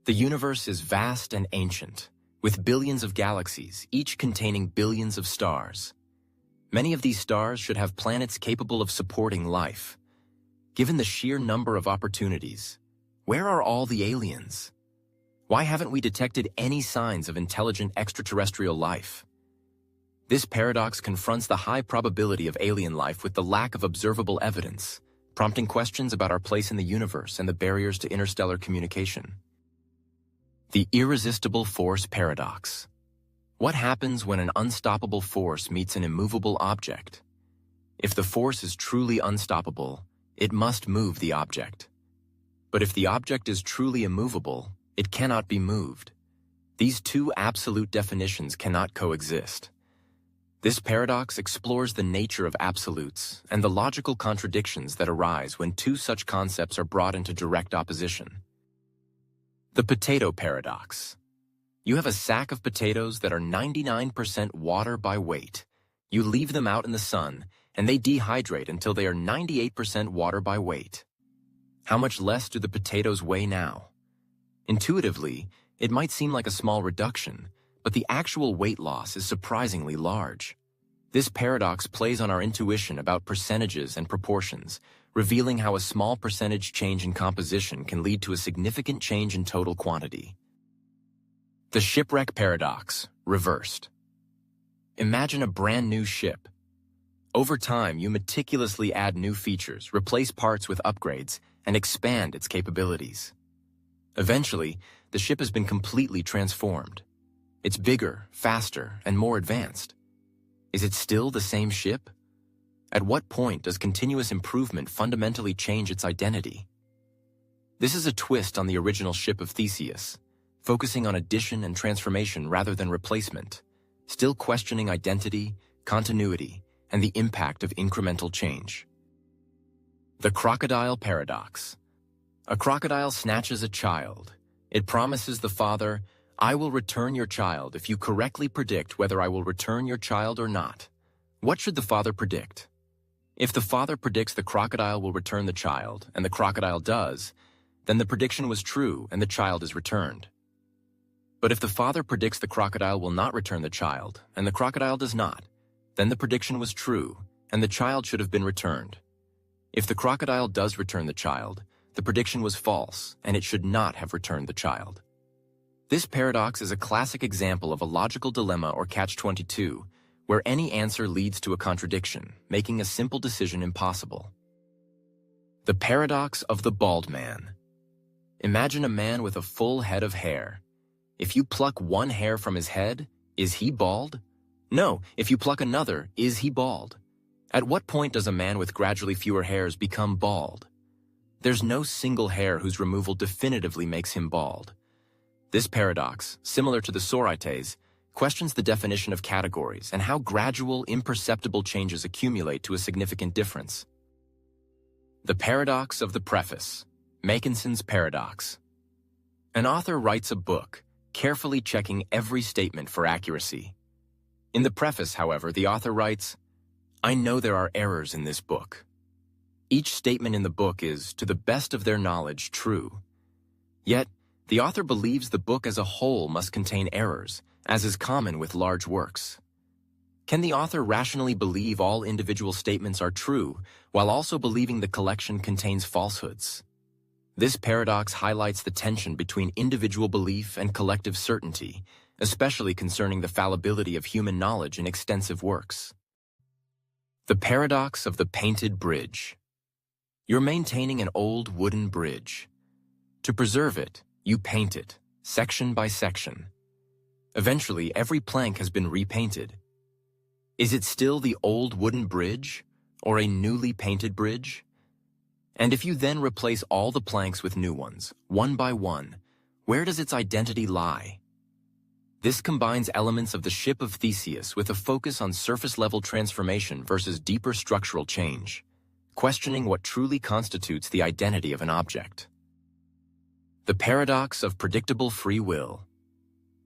[SPEAKER 1] The universe is vast and ancient, with billions of galaxies, each containing billions of stars. Many of these stars should have planets capable of supporting life. Given the sheer number of opportunities, where are all the aliens? Why haven't we detected any signs of intelligent extraterrestrial life? This paradox confronts the high probability of alien life with the lack of observable evidence, prompting questions about our place in the universe and the barriers to interstellar communication. The Irresistible Force Paradox. What happens when an unstoppable force meets an immovable object? If the force is truly unstoppable, it must move the object. But if the object is truly immovable, it cannot be moved. These two absolute definitions cannot coexist. This paradox explores the nature of absolutes and the logical contradictions that arise when two such concepts are brought into direct opposition. The Potato Paradox. You have a sack of potatoes that are 99% water by weight. You leave them out in the sun, and they dehydrate until they are 98% water by weight. How much less do the potatoes weigh now? Intuitively, it might seem like a small reduction, but the actual weight loss is surprisingly large. This paradox plays on our intuition about percentages and proportions, revealing how a small percentage change in composition can lead to a significant change in total quantity. The Shipwreck Paradox, reversed. Imagine a brand new ship. Over time, you meticulously add new features, replace parts with upgrades, and expand its capabilities. Eventually, the ship has been completely transformed. It's bigger, faster, and more advanced. Is it still the same ship? At what point does continuous improvement fundamentally change its identity? This is a twist on the original Ship of Theseus, focusing on addition and transformation rather than replacement, still questioning identity, continuity, and the impact of incremental change. The Crocodile Paradox. A crocodile snatches a child. It promises the father, "I will return your child if you correctly predict whether I will return your child or not." What should the father predict? If the father predicts the crocodile will return the child, and the crocodile does, then the prediction was true and the child is returned. But if the father predicts the crocodile will not return the child, and the crocodile does not, then the prediction was true, and the child should have been returned. If the crocodile does return the child, the prediction was false, and it should not have returned the child. This paradox is a classic example of a logical dilemma or catch-22, where any answer leads to a contradiction, making a simple decision impossible. The Paradox of the Bald Man. Imagine a man with a full head of hair. If you pluck one hair from his head, is he bald? No, if you pluck another, is he bald? At what point does a man with gradually fewer hairs become bald? There's no single hair whose removal definitively makes him bald. This paradox, similar to the sorites, questions the definition of categories and how gradual, imperceptible changes accumulate to a significant difference. The Paradox of the Preface. Makinson's Paradox. An author writes a book, carefully checking every statement for accuracy. In the preface, however, the author writes, "I know there are errors in this book." Each statement in the book is, to the best of their knowledge, true. Yet, the author believes the book as a whole must contain errors, as is common with large works. Can the author rationally believe all individual statements are true, while also believing the collection contains falsehoods? This paradox highlights the tension between individual belief and collective certainty, especially concerning the fallibility of human knowledge in extensive works. The Paradox of the Painted Bridge. You're maintaining an old wooden bridge. To preserve it, you paint it, section by section. Eventually, every plank has been repainted. Is it still the old wooden bridge, or a newly painted bridge? And if you then replace all the planks with new ones, one by one, where does its identity lie? This combines elements of the Ship of Theseus with a focus on surface-level transformation versus deeper structural change, questioning what truly constitutes the identity of an object. The paradox of predictable free will.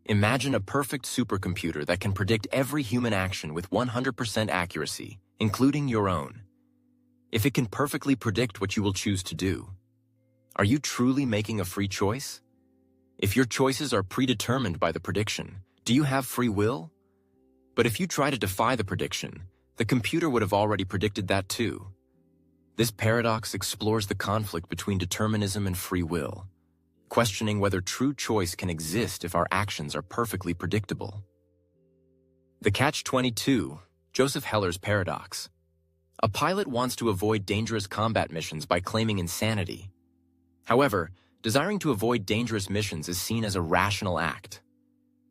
[SPEAKER 1] Imagine a perfect supercomputer that can predict every human action with 100% accuracy, including your own. If it can perfectly predict what you will choose to do, are you truly making a free choice? If your choices are predetermined by the prediction, do you have free will? But if you try to defy the prediction, the computer would have already predicted that too. This paradox explores the conflict between determinism and free will, questioning whether true choice can exist if our actions are perfectly predictable. The Catch-22, Joseph Heller's paradox. A pilot wants to avoid dangerous combat missions by claiming insanity. However, desiring to avoid dangerous missions is seen as a rational act.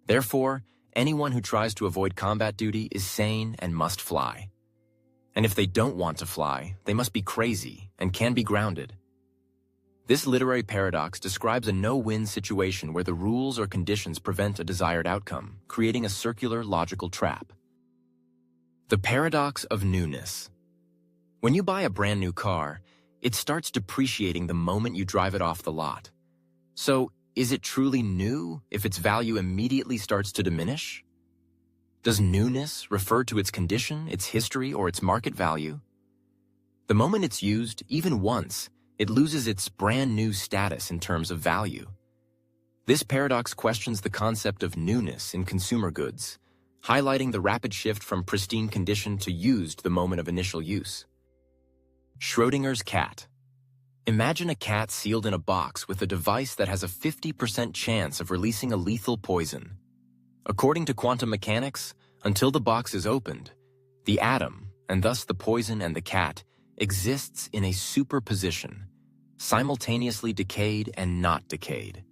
[SPEAKER 1] Therefore, anyone who tries to avoid combat duty is sane and must fly. And if they don't want to fly, they must be crazy and can be grounded. This literary paradox describes a no-win situation where the rules or conditions prevent a desired outcome, creating a circular logical trap. The paradox of newness. When you buy a brand new car, it starts depreciating the moment you drive it off the lot. So, is it truly new if its value immediately starts to diminish? Does newness refer to its condition, its history, or its market value? The moment it's used, even once, it loses its brand new status in terms of value. This paradox questions the concept of newness in consumer goods, highlighting the rapid shift from pristine condition to used the moment of initial use. Schrödinger's cat. Imagine a cat sealed in a box with a device that has a 50% chance of releasing a lethal poison. According to quantum mechanics, until the box is opened, the atom, and thus the poison and the cat, exists in a superposition, simultaneously decayed and not decayed.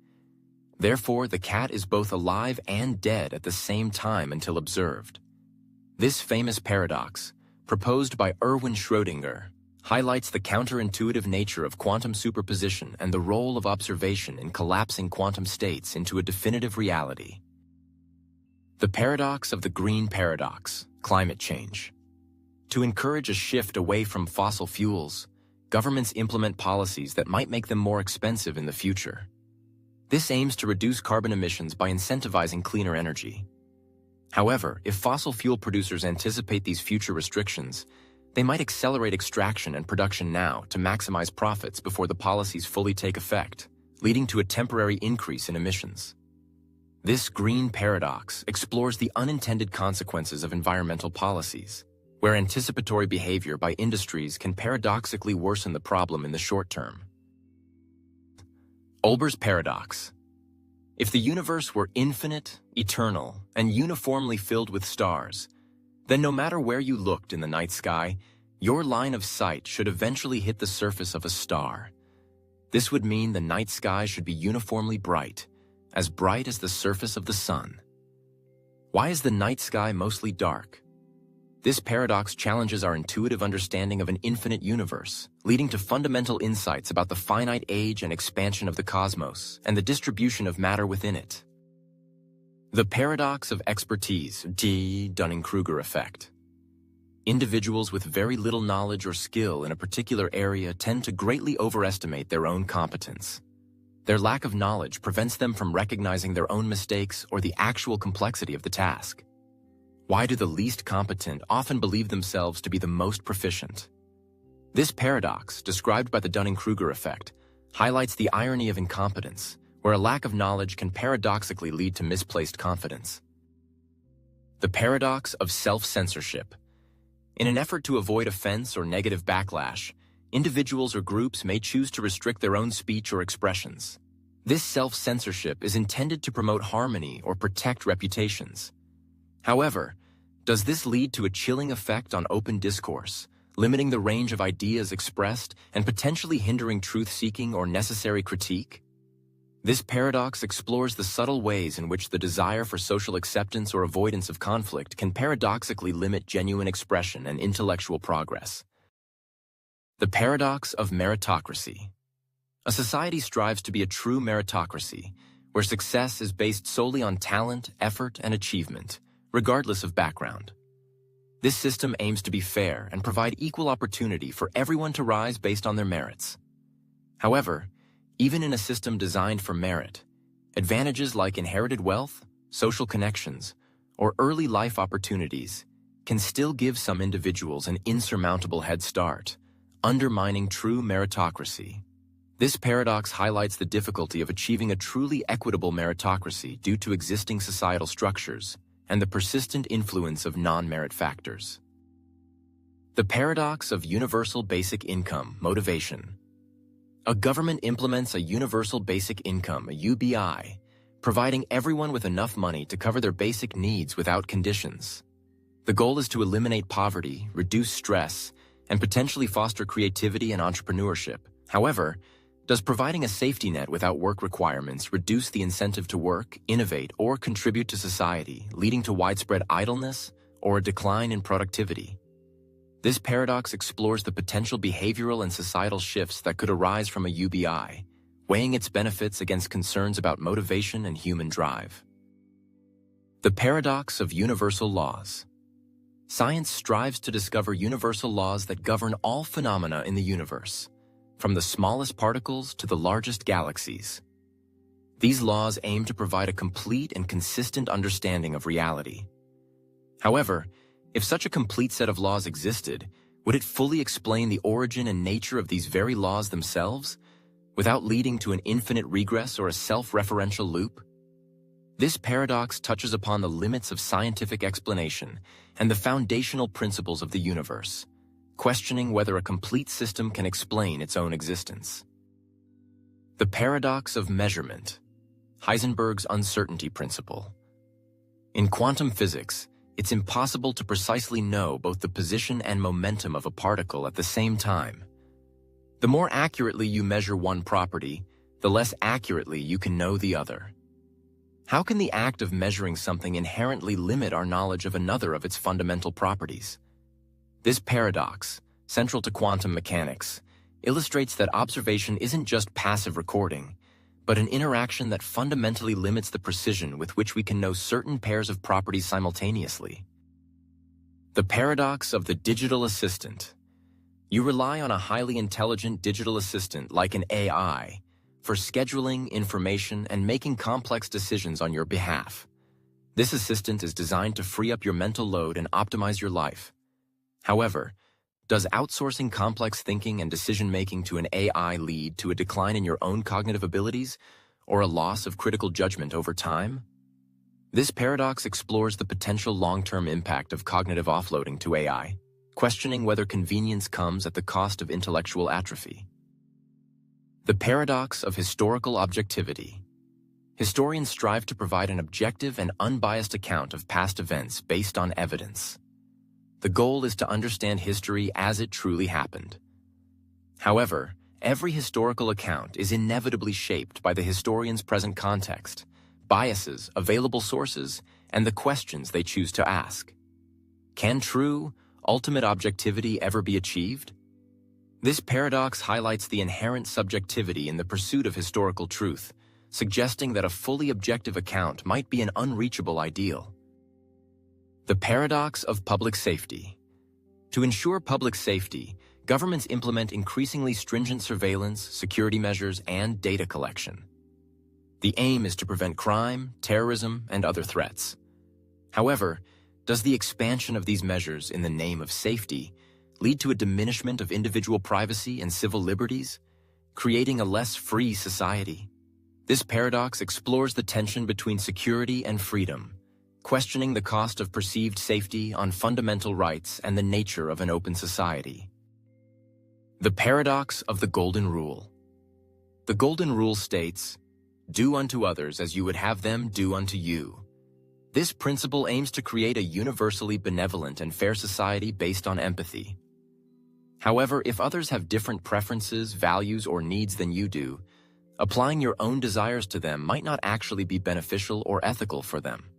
[SPEAKER 1] Therefore, the cat is both alive and dead at the same time until observed. This famous paradox, proposed by Erwin Schrödinger, highlights the counterintuitive nature of quantum superposition and the role of observation in collapsing quantum states into a definitive reality. The paradox of the green paradox, climate change. To encourage a shift away from fossil fuels, governments implement policies that might make them more expensive in the future. This aims to reduce carbon emissions by incentivizing cleaner energy. However, if fossil fuel producers anticipate these future restrictions, they might accelerate extraction and production now to maximize profits before the policies fully take effect, leading to a temporary increase in emissions. This green paradox explores the unintended consequences of environmental policies, where anticipatory behavior by industries can paradoxically worsen the problem in the short term. Olber's paradox. If the universe were infinite, eternal, and uniformly filled with stars, then no matter where you looked in the night sky, your line of sight should eventually hit the surface of a star. This would mean the night sky should be uniformly bright as the surface of the sun. Why is the night sky mostly dark? This paradox challenges our intuitive understanding of an infinite universe, leading to fundamental insights about the finite age and expansion of the cosmos and the distribution of matter within it. The paradox of expertise, D. Dunning-Kruger effect. Individuals with very little knowledge or skill in a particular area tend to greatly overestimate their own competence. Their lack of knowledge prevents them from recognizing their own mistakes or the actual complexity of the task. Why do the least competent often believe themselves to be the most proficient? This paradox, described by the Dunning-Kruger effect, highlights the irony of incompetence, where a lack of knowledge can paradoxically lead to misplaced confidence. The paradox of self-censorship. In an effort to avoid offense or negative backlash, individuals or groups may choose to restrict their own speech or expressions. This self-censorship is intended to promote harmony or protect reputations. However, does this lead to a chilling effect on open discourse, limiting the range of ideas expressed and potentially hindering truth-seeking or necessary critique? This paradox explores the subtle ways in which the desire for social acceptance or avoidance of conflict can paradoxically limit genuine expression and intellectual progress. The paradox of meritocracy. A society strives to be a true meritocracy, where success is based solely on talent, effort, and achievement, regardless of background. This system aims to be fair and provide equal opportunity for everyone to rise based on their merits. However, even in a system designed for merit, advantages like inherited wealth, social connections, or early life opportunities can still give some individuals an insurmountable head start, undermining true meritocracy. This paradox highlights the difficulty of achieving a truly equitable meritocracy due to existing societal structures and the persistent influence of non-merit factors. The paradox of universal basic income motivation. A government implements a universal basic income, a UBI, providing everyone with enough money to cover their basic needs without conditions. The goal is to eliminate poverty, reduce stress, and potentially foster creativity and entrepreneurship. However, does providing a safety net without work requirements reduce the incentive to work, innovate, or contribute to society, leading to widespread idleness or a decline in productivity? This paradox explores the potential behavioral and societal shifts that could arise from a UBI, weighing its benefits against concerns about motivation and human drive. The paradox of universal laws. Science strives to discover universal laws that govern all phenomena in the universe, from the smallest particles to the largest galaxies. These laws aim to provide a complete and consistent understanding of reality. However, if such a complete set of laws existed, would it fully explain the origin and nature of these very laws themselves, without leading to an infinite regress or a self-referential loop? This paradox touches upon the limits of scientific explanation and the foundational principles of the universe, questioning whether a complete system can explain its own existence. The paradox of measurement. Heisenberg's uncertainty principle. In quantum physics, it's impossible to precisely know both the position and momentum of a particle at the same time. The more accurately you measure one property, the less accurately you can know the other. How can the act of measuring something inherently limit our knowledge of another of its fundamental properties? This paradox, central to quantum mechanics, illustrates that observation isn't just passive recording, but an interaction that fundamentally limits the precision with which we can know certain pairs of properties simultaneously. The paradox of the digital assistant. You rely on a highly intelligent digital assistant like an AI for scheduling, information, and making complex decisions on your behalf. This assistant is designed to free up your mental load and optimize your life. However, does outsourcing complex thinking and decision-making to an AI lead to a decline in your own cognitive abilities or a loss of critical judgment over time? This paradox explores the potential long-term impact of cognitive offloading to AI, questioning whether convenience comes at the cost of intellectual atrophy. The paradox of historical objectivity. Historians strive to provide an objective and unbiased account of past events based on evidence. The goal is to understand history as it truly happened. However, every historical account is inevitably shaped by the historian's present context, biases, available sources, and the questions they choose to ask. Can true, ultimate objectivity ever be achieved? This paradox highlights the inherent subjectivity in the pursuit of historical truth, suggesting that a fully objective account might be an unreachable ideal. The paradox of public safety. To ensure public safety, governments implement increasingly stringent surveillance, security measures, and data collection. The aim is to prevent crime, terrorism, and other threats. However, does the expansion of these measures in the name of safety lead to a diminishment of individual privacy and civil liberties, creating a less free society? This paradox explores the tension between security and freedom, questioning the cost of perceived safety on fundamental rights and the nature of an open society. The paradox of the Golden Rule. The Golden Rule states, "Do unto others as you would have them do unto you." This principle aims to create a universally benevolent and fair society based on empathy. However, if others have different preferences, values, or needs than you do, applying your own desires to them might not actually be beneficial or ethical for them.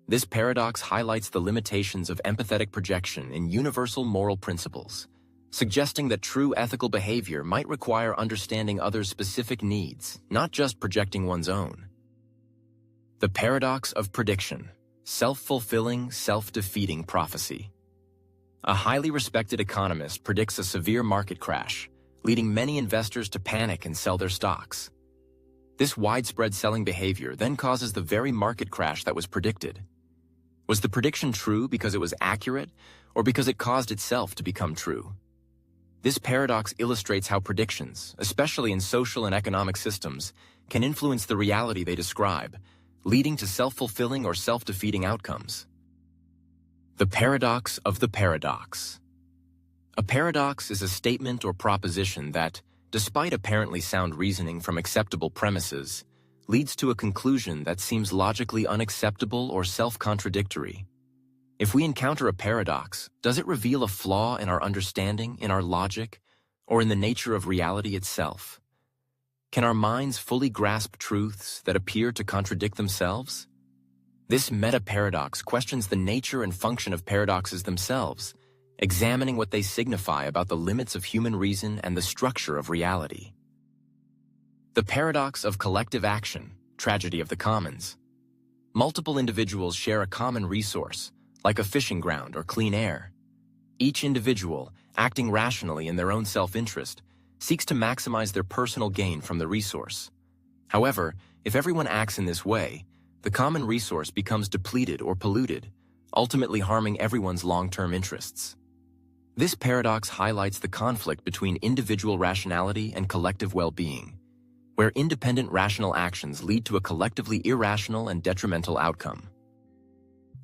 [SPEAKER 1] This paradox highlights the limitations of empathetic projection in universal moral principles, suggesting that true ethical behavior might require understanding others' specific needs, not just projecting one's own. The paradox of prediction, self-fulfilling, self-defeating prophecy. A highly respected economist predicts a severe market crash, leading many investors to panic and sell their stocks. This widespread selling behavior then causes the very market crash that was predicted. Was the prediction true because it was accurate, or because it caused itself to become true? This paradox illustrates how predictions, especially in social and economic systems, can influence the reality they describe, leading to self-fulfilling or self-defeating outcomes. The paradox of the paradox. A paradox is a statement or proposition that, despite apparently sound reasoning from acceptable premises, leads to a conclusion that seems logically unacceptable or self-contradictory. If we encounter a paradox, does it reveal a flaw in our understanding, in our logic, or in the nature of reality itself? Can our minds fully grasp truths that appear to contradict themselves? This meta-paradox questions the nature and function of paradoxes themselves, examining what they signify about the limits of human reason and the structure of reality. The paradox of collective action, tragedy of the commons. Multiple individuals share a common resource, like a fishing ground or clean air. Each individual, acting rationally in their own self-interest, seeks to maximize their personal gain from the resource. However, if everyone acts in this way, the common resource becomes depleted or polluted, ultimately harming everyone's long-term interests. This paradox highlights the conflict between individual rationality and collective well-being, where independent rational actions lead to a collectively irrational and detrimental outcome.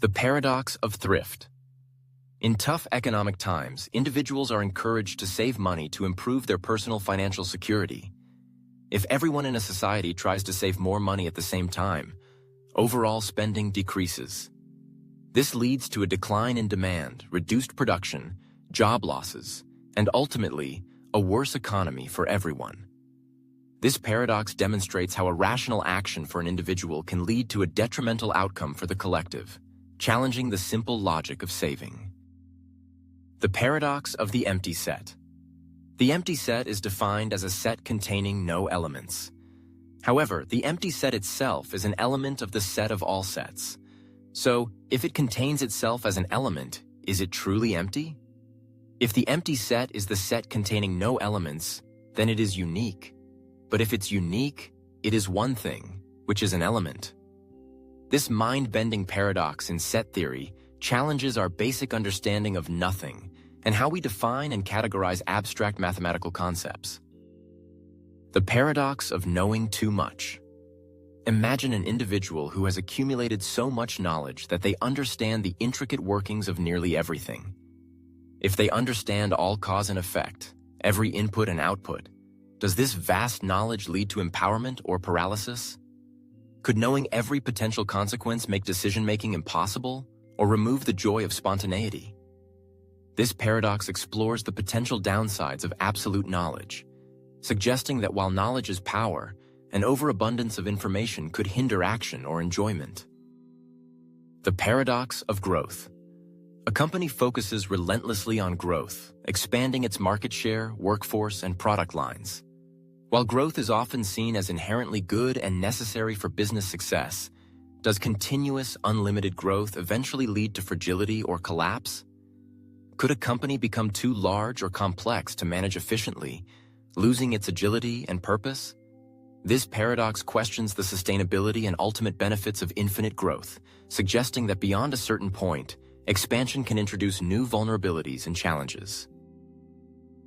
[SPEAKER 1] The paradox of thrift. In tough economic times, individuals are encouraged to save money to improve their personal financial security. If everyone in a society tries to save more money at the same time, overall spending decreases. This leads to a decline in demand, reduced production, job losses, and ultimately, a worse economy for everyone. This paradox demonstrates how a rational action for an individual can lead to a detrimental outcome for the collective, challenging the simple logic of saving. The paradox of the empty set. The empty set is defined as a set containing no elements. However, the empty set itself is an element of the set of all sets. So, if it contains itself as an element, is it truly empty? If the empty set is the set containing no elements, then it is unique. But if it's unique, it is one thing, which is an element. This mind-bending paradox in set theory challenges our basic understanding of nothing and how we define and categorize abstract mathematical concepts. The paradox of knowing too much. Imagine an individual who has accumulated so much knowledge that they understand the intricate workings of nearly everything. If they understand all cause and effect, every input and output, does this vast knowledge lead to empowerment or paralysis? Could knowing every potential consequence make decision-making impossible or remove the joy of spontaneity? This paradox explores the potential downsides of absolute knowledge, suggesting that while knowledge is power, an overabundance of information could hinder action or enjoyment. The paradox of growth. A company focuses relentlessly on growth, expanding its market share, workforce, and product lines. While growth is often seen as inherently good and necessary for business success, does continuous, unlimited growth eventually lead to fragility or collapse? Could a company become too large or complex to manage efficiently, losing its agility and purpose? This paradox questions the sustainability and ultimate benefits of infinite growth, suggesting that beyond a certain point, expansion can introduce new vulnerabilities and challenges.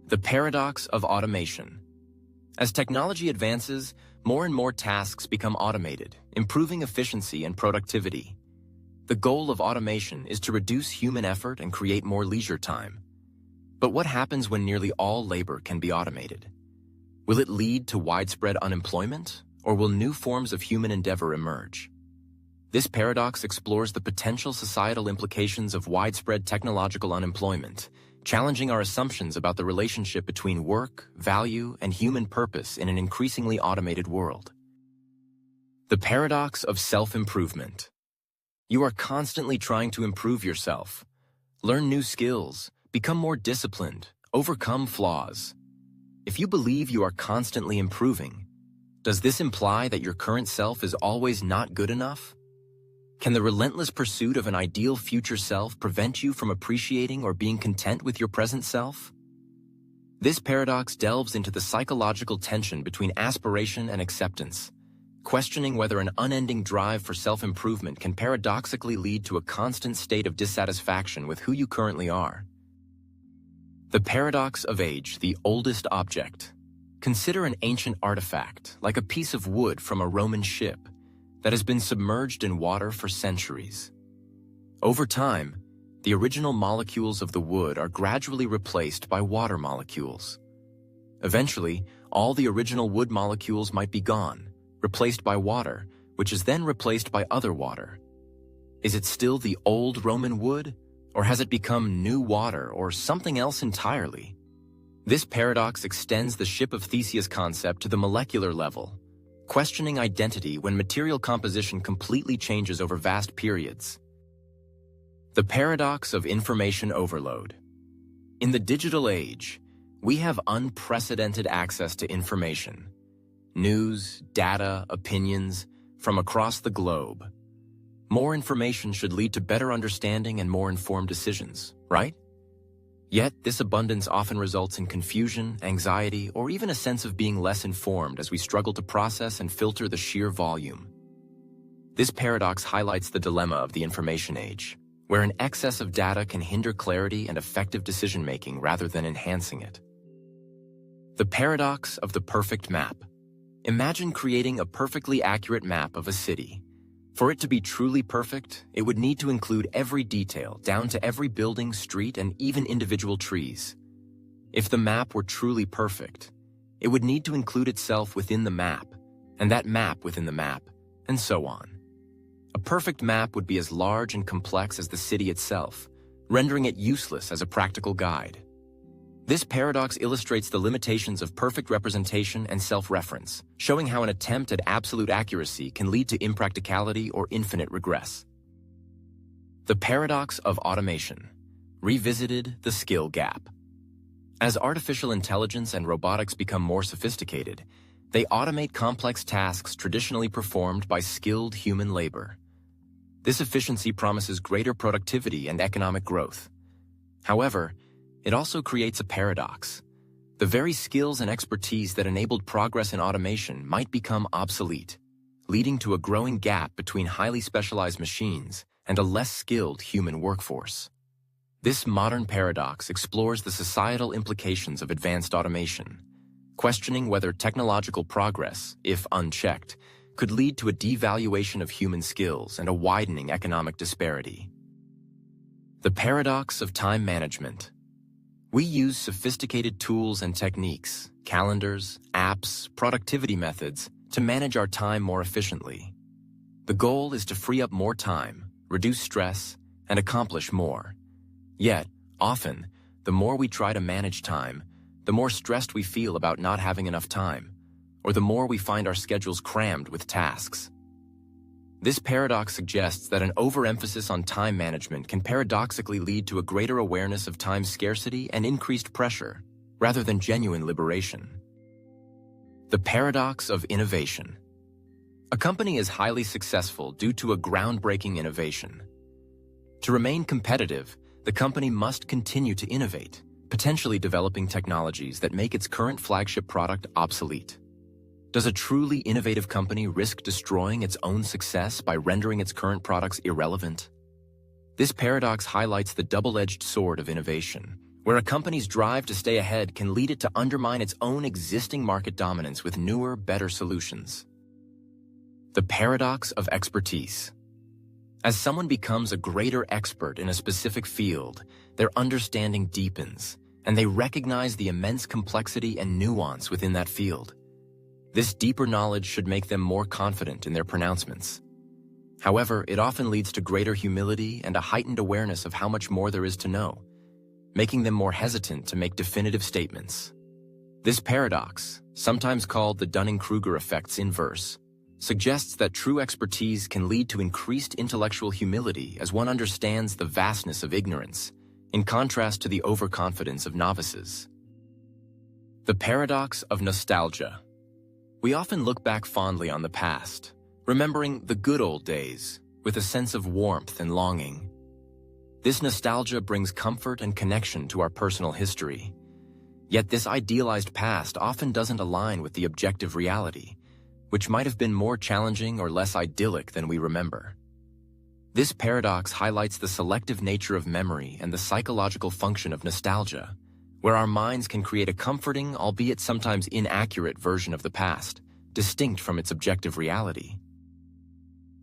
[SPEAKER 1] The paradox of automation. As technology advances, more and more tasks become automated, improving efficiency and productivity. The goal of automation is to reduce human effort and create more leisure time. But what happens when nearly all labor can be automated? Will it lead to widespread unemployment, or will new forms of human endeavor emerge? This paradox explores the potential societal implications of widespread technological unemployment, challenging our assumptions about the relationship between work, value, and human purpose in an increasingly automated world. The paradox of self-improvement. You are constantly trying to improve yourself, learn new skills, become more disciplined, overcome flaws. If you believe you are constantly improving, does this imply that your current self is always not good enough? Can the relentless pursuit of an ideal future self prevent you from appreciating or being content with your present self? This paradox delves into the psychological tension between aspiration and acceptance, questioning whether an unending drive for self-improvement can paradoxically lead to a constant state of dissatisfaction with who you currently are. The paradox of age, the oldest object. Consider an ancient artifact, like a piece of wood from a Roman ship, that has been submerged in water for centuries. Over time, the original molecules of the wood are gradually replaced by water molecules. Eventually, all the original wood molecules might be gone, replaced by water, which is then replaced by other water. Is it still the old Roman wood, or has it become new water or something else entirely? This paradox extends the Ship of Theseus concept to the molecular level, questioning identity when material composition completely changes over vast periods. The paradox of information overload. In the digital age, we have unprecedented access to information. News, data, opinions from across the globe. More information should lead to better understanding and more informed decisions, right? Yet, this abundance often results in confusion, anxiety, or even a sense of being less informed as we struggle to process and filter the sheer volume. This paradox highlights the dilemma of the information age, where an excess of data can hinder clarity and effective decision-making rather than enhancing it. The paradox of the perfect map. Imagine creating a perfectly accurate map of a city. For it to be truly perfect, it would need to include every detail, down to every building, street, and even individual trees. If the map were truly perfect, it would need to include itself within the map, and that map within the map, and so on. A perfect map would be as large and complex as the city itself, rendering it useless as a practical guide. This paradox illustrates the limitations of perfect representation and self-reference, showing how an attempt at absolute accuracy can lead to impracticality or infinite regress. The paradox of automation. Revisited the skill gap. As artificial intelligence and robotics become more sophisticated, they automate complex tasks traditionally performed by skilled human labor. This efficiency promises greater productivity and economic growth. However, it also creates a paradox. The very skills and expertise that enabled progress in automation might become obsolete, leading to a growing gap between highly specialized machines and a less skilled human workforce. This modern paradox explores the societal implications of advanced automation, questioning whether technological progress, if unchecked, could lead to a devaluation of human skills and a widening economic disparity. The paradox of time management. We use sophisticated tools and techniques, calendars, apps, productivity methods, to manage our time more efficiently. The goal is to free up more time, reduce stress, and accomplish more. Yet, often, the more we try to manage time, the more stressed we feel about not having enough time, or the more we find our schedules crammed with tasks. This paradox suggests that an overemphasis on time management can paradoxically lead to a greater awareness of time scarcity and increased pressure, rather than genuine liberation. The paradox of innovation. A company is highly successful due to a groundbreaking innovation. To remain competitive, the company must continue to innovate, potentially developing technologies that make its current flagship product obsolete. Does a truly innovative company risk destroying its own success by rendering its current products irrelevant? This paradox highlights the double-edged sword of innovation, where a company's drive to stay ahead can lead it to undermine its own existing market dominance with newer, better solutions. The paradox of expertise. As someone becomes a greater expert in a specific field, their understanding deepens, and they recognize the immense complexity and nuance within that field. This deeper knowledge should make them more confident in their pronouncements. However, it often leads to greater humility and a heightened awareness of how much more there is to know, making them more hesitant to make definitive statements. This paradox, sometimes called the Dunning-Kruger effect's inverse, suggests that true expertise can lead to increased intellectual humility as one understands the vastness of ignorance, in contrast to the overconfidence of novices. The paradox of nostalgia. We often look back fondly on the past, remembering the good old days, with a sense of warmth and longing. This nostalgia brings comfort and connection to our personal history. Yet this idealized past often doesn't align with the objective reality, which might have been more challenging or less idyllic than we remember. This paradox highlights the selective nature of memory and the psychological function of nostalgia, where our minds can create a comforting, albeit sometimes inaccurate version of the past, distinct from its objective reality.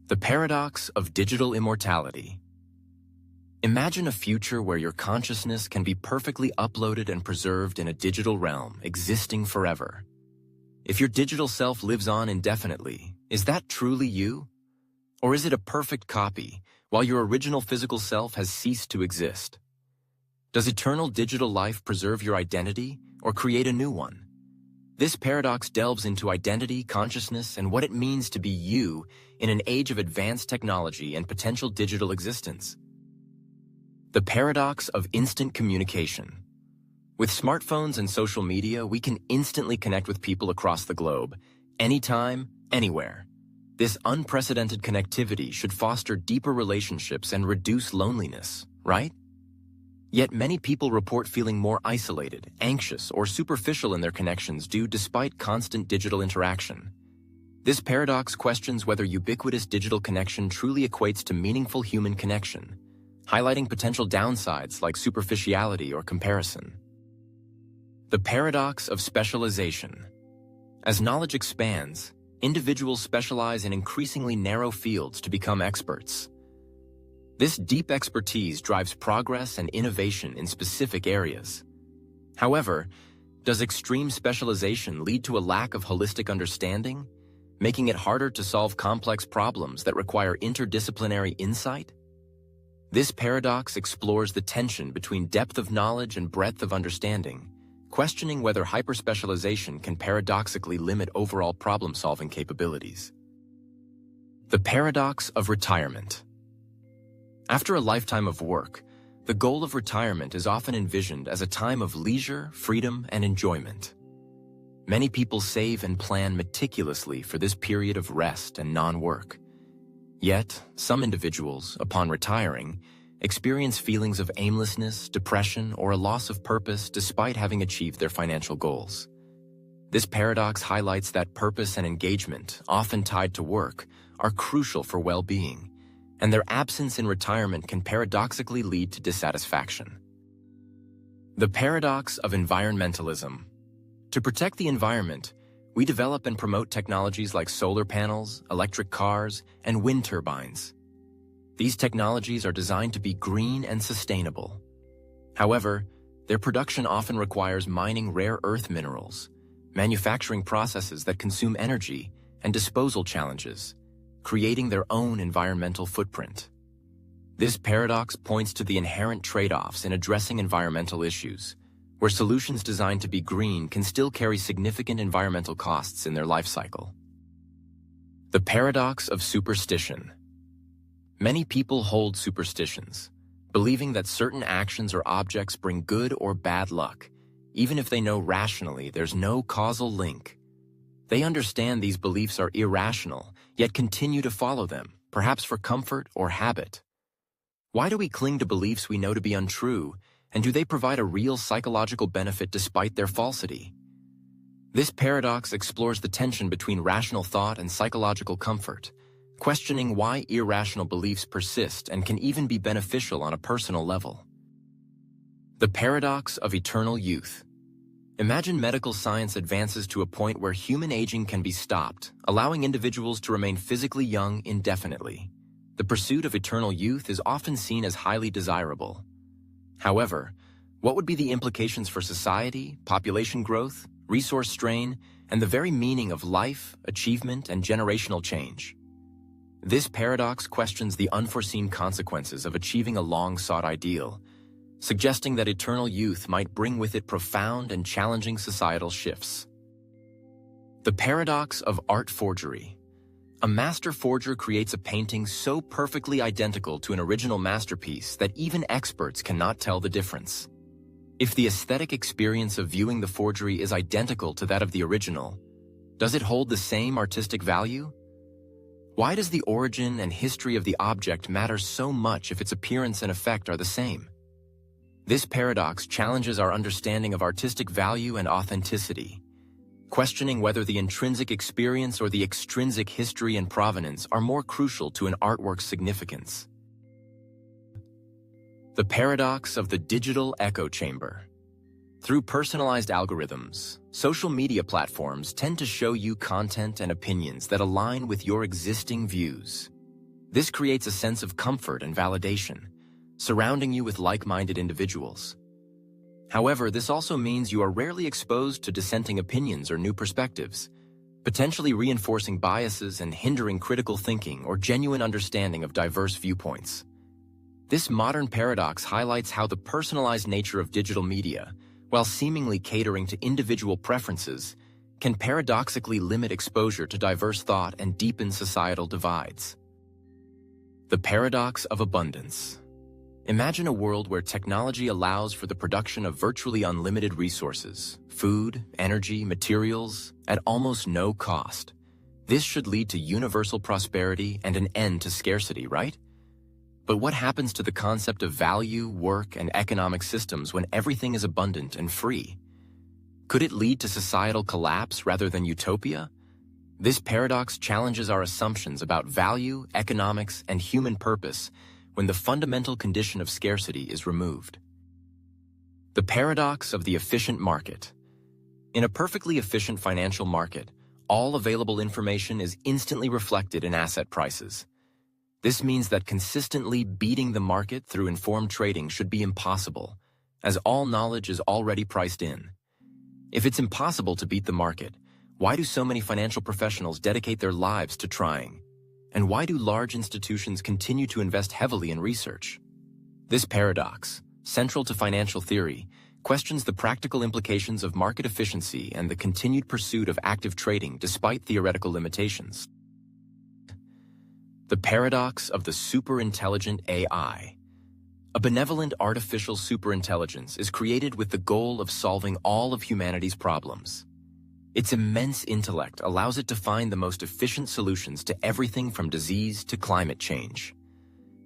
[SPEAKER 1] The paradox of digital immortality. Imagine a future where your consciousness can be perfectly uploaded and preserved in a digital realm, existing forever. If your digital self lives on indefinitely, is that truly you? Or is it a perfect copy, while your original physical self has ceased to exist? Does eternal digital life preserve your identity, or create a new one? This paradox delves into identity, consciousness, and what it means to be you in an age of advanced technology and potential digital existence. The paradox of instant communication. With smartphones and social media, we can instantly connect with people across the globe, anytime, anywhere. This unprecedented connectivity should foster deeper relationships and reduce loneliness, right? Yet many people report feeling more isolated, anxious, or superficial in their connections despite constant digital interaction. This paradox questions whether ubiquitous digital connection truly equates to meaningful human connection, highlighting potential downsides like superficiality or comparison. The paradox of specialization. As knowledge expands, individuals specialize in increasingly narrow fields to become experts. This deep expertise drives progress and innovation in specific areas. However, does extreme specialization lead to a lack of holistic understanding, making it harder to solve complex problems that require interdisciplinary insight? This paradox explores the tension between depth of knowledge and breadth of understanding, questioning whether hyperspecialization can paradoxically limit overall problem-solving capabilities. The paradox of retirement. After a lifetime of work, the goal of retirement is often envisioned as a time of leisure, freedom, and enjoyment. Many people save and plan meticulously for this period of rest and non-work. Yet, some individuals, upon retiring, experience feelings of aimlessness, depression, or a loss of purpose despite having achieved their financial goals. This paradox highlights that purpose and engagement, often tied to work, are crucial for well-being, and their absence in retirement can paradoxically lead to dissatisfaction. The paradox of environmentalism. To protect the environment, we develop and promote technologies like solar panels, electric cars, and wind turbines. These technologies are designed to be green and sustainable. However, their production often requires mining rare earth minerals, manufacturing processes that consume energy, and disposal challenges, creating their own environmental footprint. This paradox points to the inherent trade-offs in addressing environmental issues, where solutions designed to be green can still carry significant environmental costs in their life cycle. The paradox of superstition. Many people hold superstitions, believing that certain actions or objects bring good or bad luck, even if they know rationally there's no causal link. They understand these beliefs are irrational, yet continue to follow them, perhaps for comfort or habit. Why do we cling to beliefs we know to be untrue, and do they provide a real psychological benefit despite their falsity? This paradox explores the tension between rational thought and psychological comfort, questioning why irrational beliefs persist and can even be beneficial on a personal level. The paradox of eternal youth. Imagine medical science advances to a point where human aging can be stopped, allowing individuals to remain physically young indefinitely. The pursuit of eternal youth is often seen as highly desirable. However, what would be the implications for society, population growth, resource strain, and the very meaning of life, achievement, and generational change? This paradox questions the unforeseen consequences of achieving a long-sought ideal, suggesting that eternal youth might bring with it profound and challenging societal shifts. The paradox of art forgery. A master forger creates a painting so perfectly identical to an original masterpiece that even experts cannot tell the difference. If the aesthetic experience of viewing the forgery is identical to that of the original, does it hold the same artistic value? Why does the origin and history of the object matter so much if its appearance and effect are the same? This paradox challenges our understanding of artistic value and authenticity, questioning whether the intrinsic experience or the extrinsic history and provenance are more crucial to an artwork's significance. The paradox of the digital echo chamber. Through personalized algorithms, social media platforms tend to show you content and opinions that align with your existing views. This creates a sense of comfort and validation, surrounding you with like-minded individuals. However, this also means you are rarely exposed to dissenting opinions or new perspectives, potentially reinforcing biases and hindering critical thinking or genuine understanding of diverse viewpoints. This modern paradox highlights how the personalized nature of digital media, while seemingly catering to individual preferences, can paradoxically limit exposure to diverse thought and deepen societal divides. The paradox of abundance. Imagine a world where technology allows for the production of virtually unlimited resources, food, energy, materials, at almost no cost. This should lead to universal prosperity and an end to scarcity, right? But what happens to the concept of value, work, and economic systems when everything is abundant and free? Could it lead to societal collapse rather than utopia? This paradox challenges our assumptions about value, economics, and human purpose when the fundamental condition of scarcity is removed. The paradox of the efficient market. In a perfectly efficient financial market, all available information is instantly reflected in asset prices. This means that consistently beating the market through informed trading should be impossible, as all knowledge is already priced in. If it's impossible to beat the market, why do so many financial professionals dedicate their lives to trying? And why do large institutions continue to invest heavily in research? This paradox, central to financial theory, questions the practical implications of market efficiency and the continued pursuit of active trading despite theoretical limitations. The paradox of the superintelligent AI. A benevolent artificial superintelligence is created with the goal of solving all of humanity's problems. Its immense intellect allows it to find the most efficient solutions to everything from disease to climate change.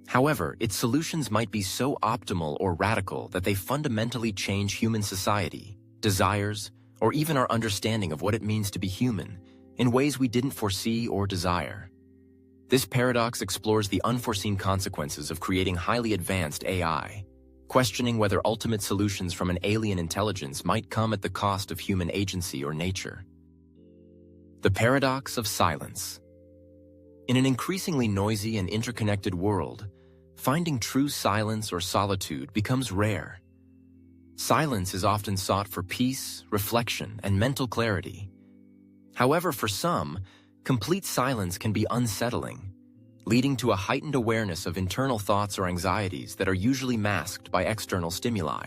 [SPEAKER 1] However, its solutions might be so optimal or radical that they fundamentally change human society, desires, or even our understanding of what it means to be human in ways we didn't foresee or desire. This paradox explores the unforeseen consequences of creating highly advanced AI, questioning whether ultimate solutions from an alien intelligence might come at the cost of human agency or nature. The paradox of silence. In an increasingly noisy and interconnected world, finding true silence or solitude becomes rare. Silence is often sought for peace, reflection, and mental clarity. However, for some, complete silence can be unsettling, leading to a heightened awareness of internal thoughts or anxieties that are usually masked by external stimuli.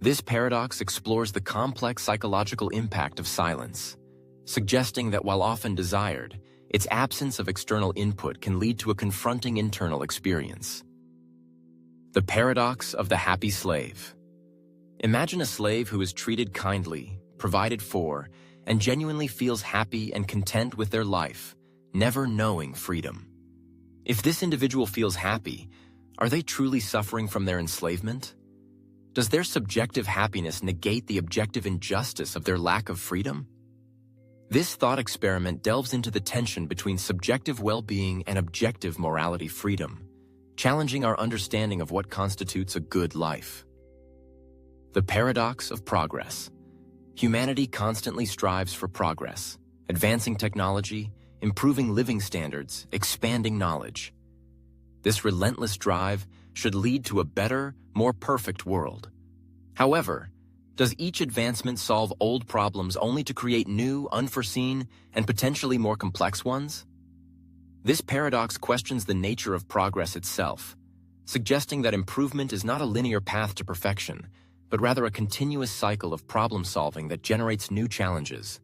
[SPEAKER 1] This paradox explores the complex psychological impact of silence, suggesting that while often desired, its absence of external input can lead to a confronting internal experience. The paradox of the happy slave. Imagine a slave who is treated kindly, provided for, and genuinely feels happy and content with their life, never knowing freedom. If this individual feels happy, are they truly suffering from their enslavement? Does their subjective happiness negate the objective injustice of their lack of freedom? This thought experiment delves into the tension between subjective well-being and objective morality freedom, challenging our understanding of what constitutes a good life. The paradox of progress. Humanity constantly strives for progress, advancing technology, improving living standards, expanding knowledge. This relentless drive should lead to a better, more perfect world. However, does each advancement solve old problems only to create new, unforeseen, and potentially more complex ones? This paradox questions the nature of progress itself, suggesting that improvement is not a linear path to perfection, but rather a continuous cycle of problem-solving that generates new challenges.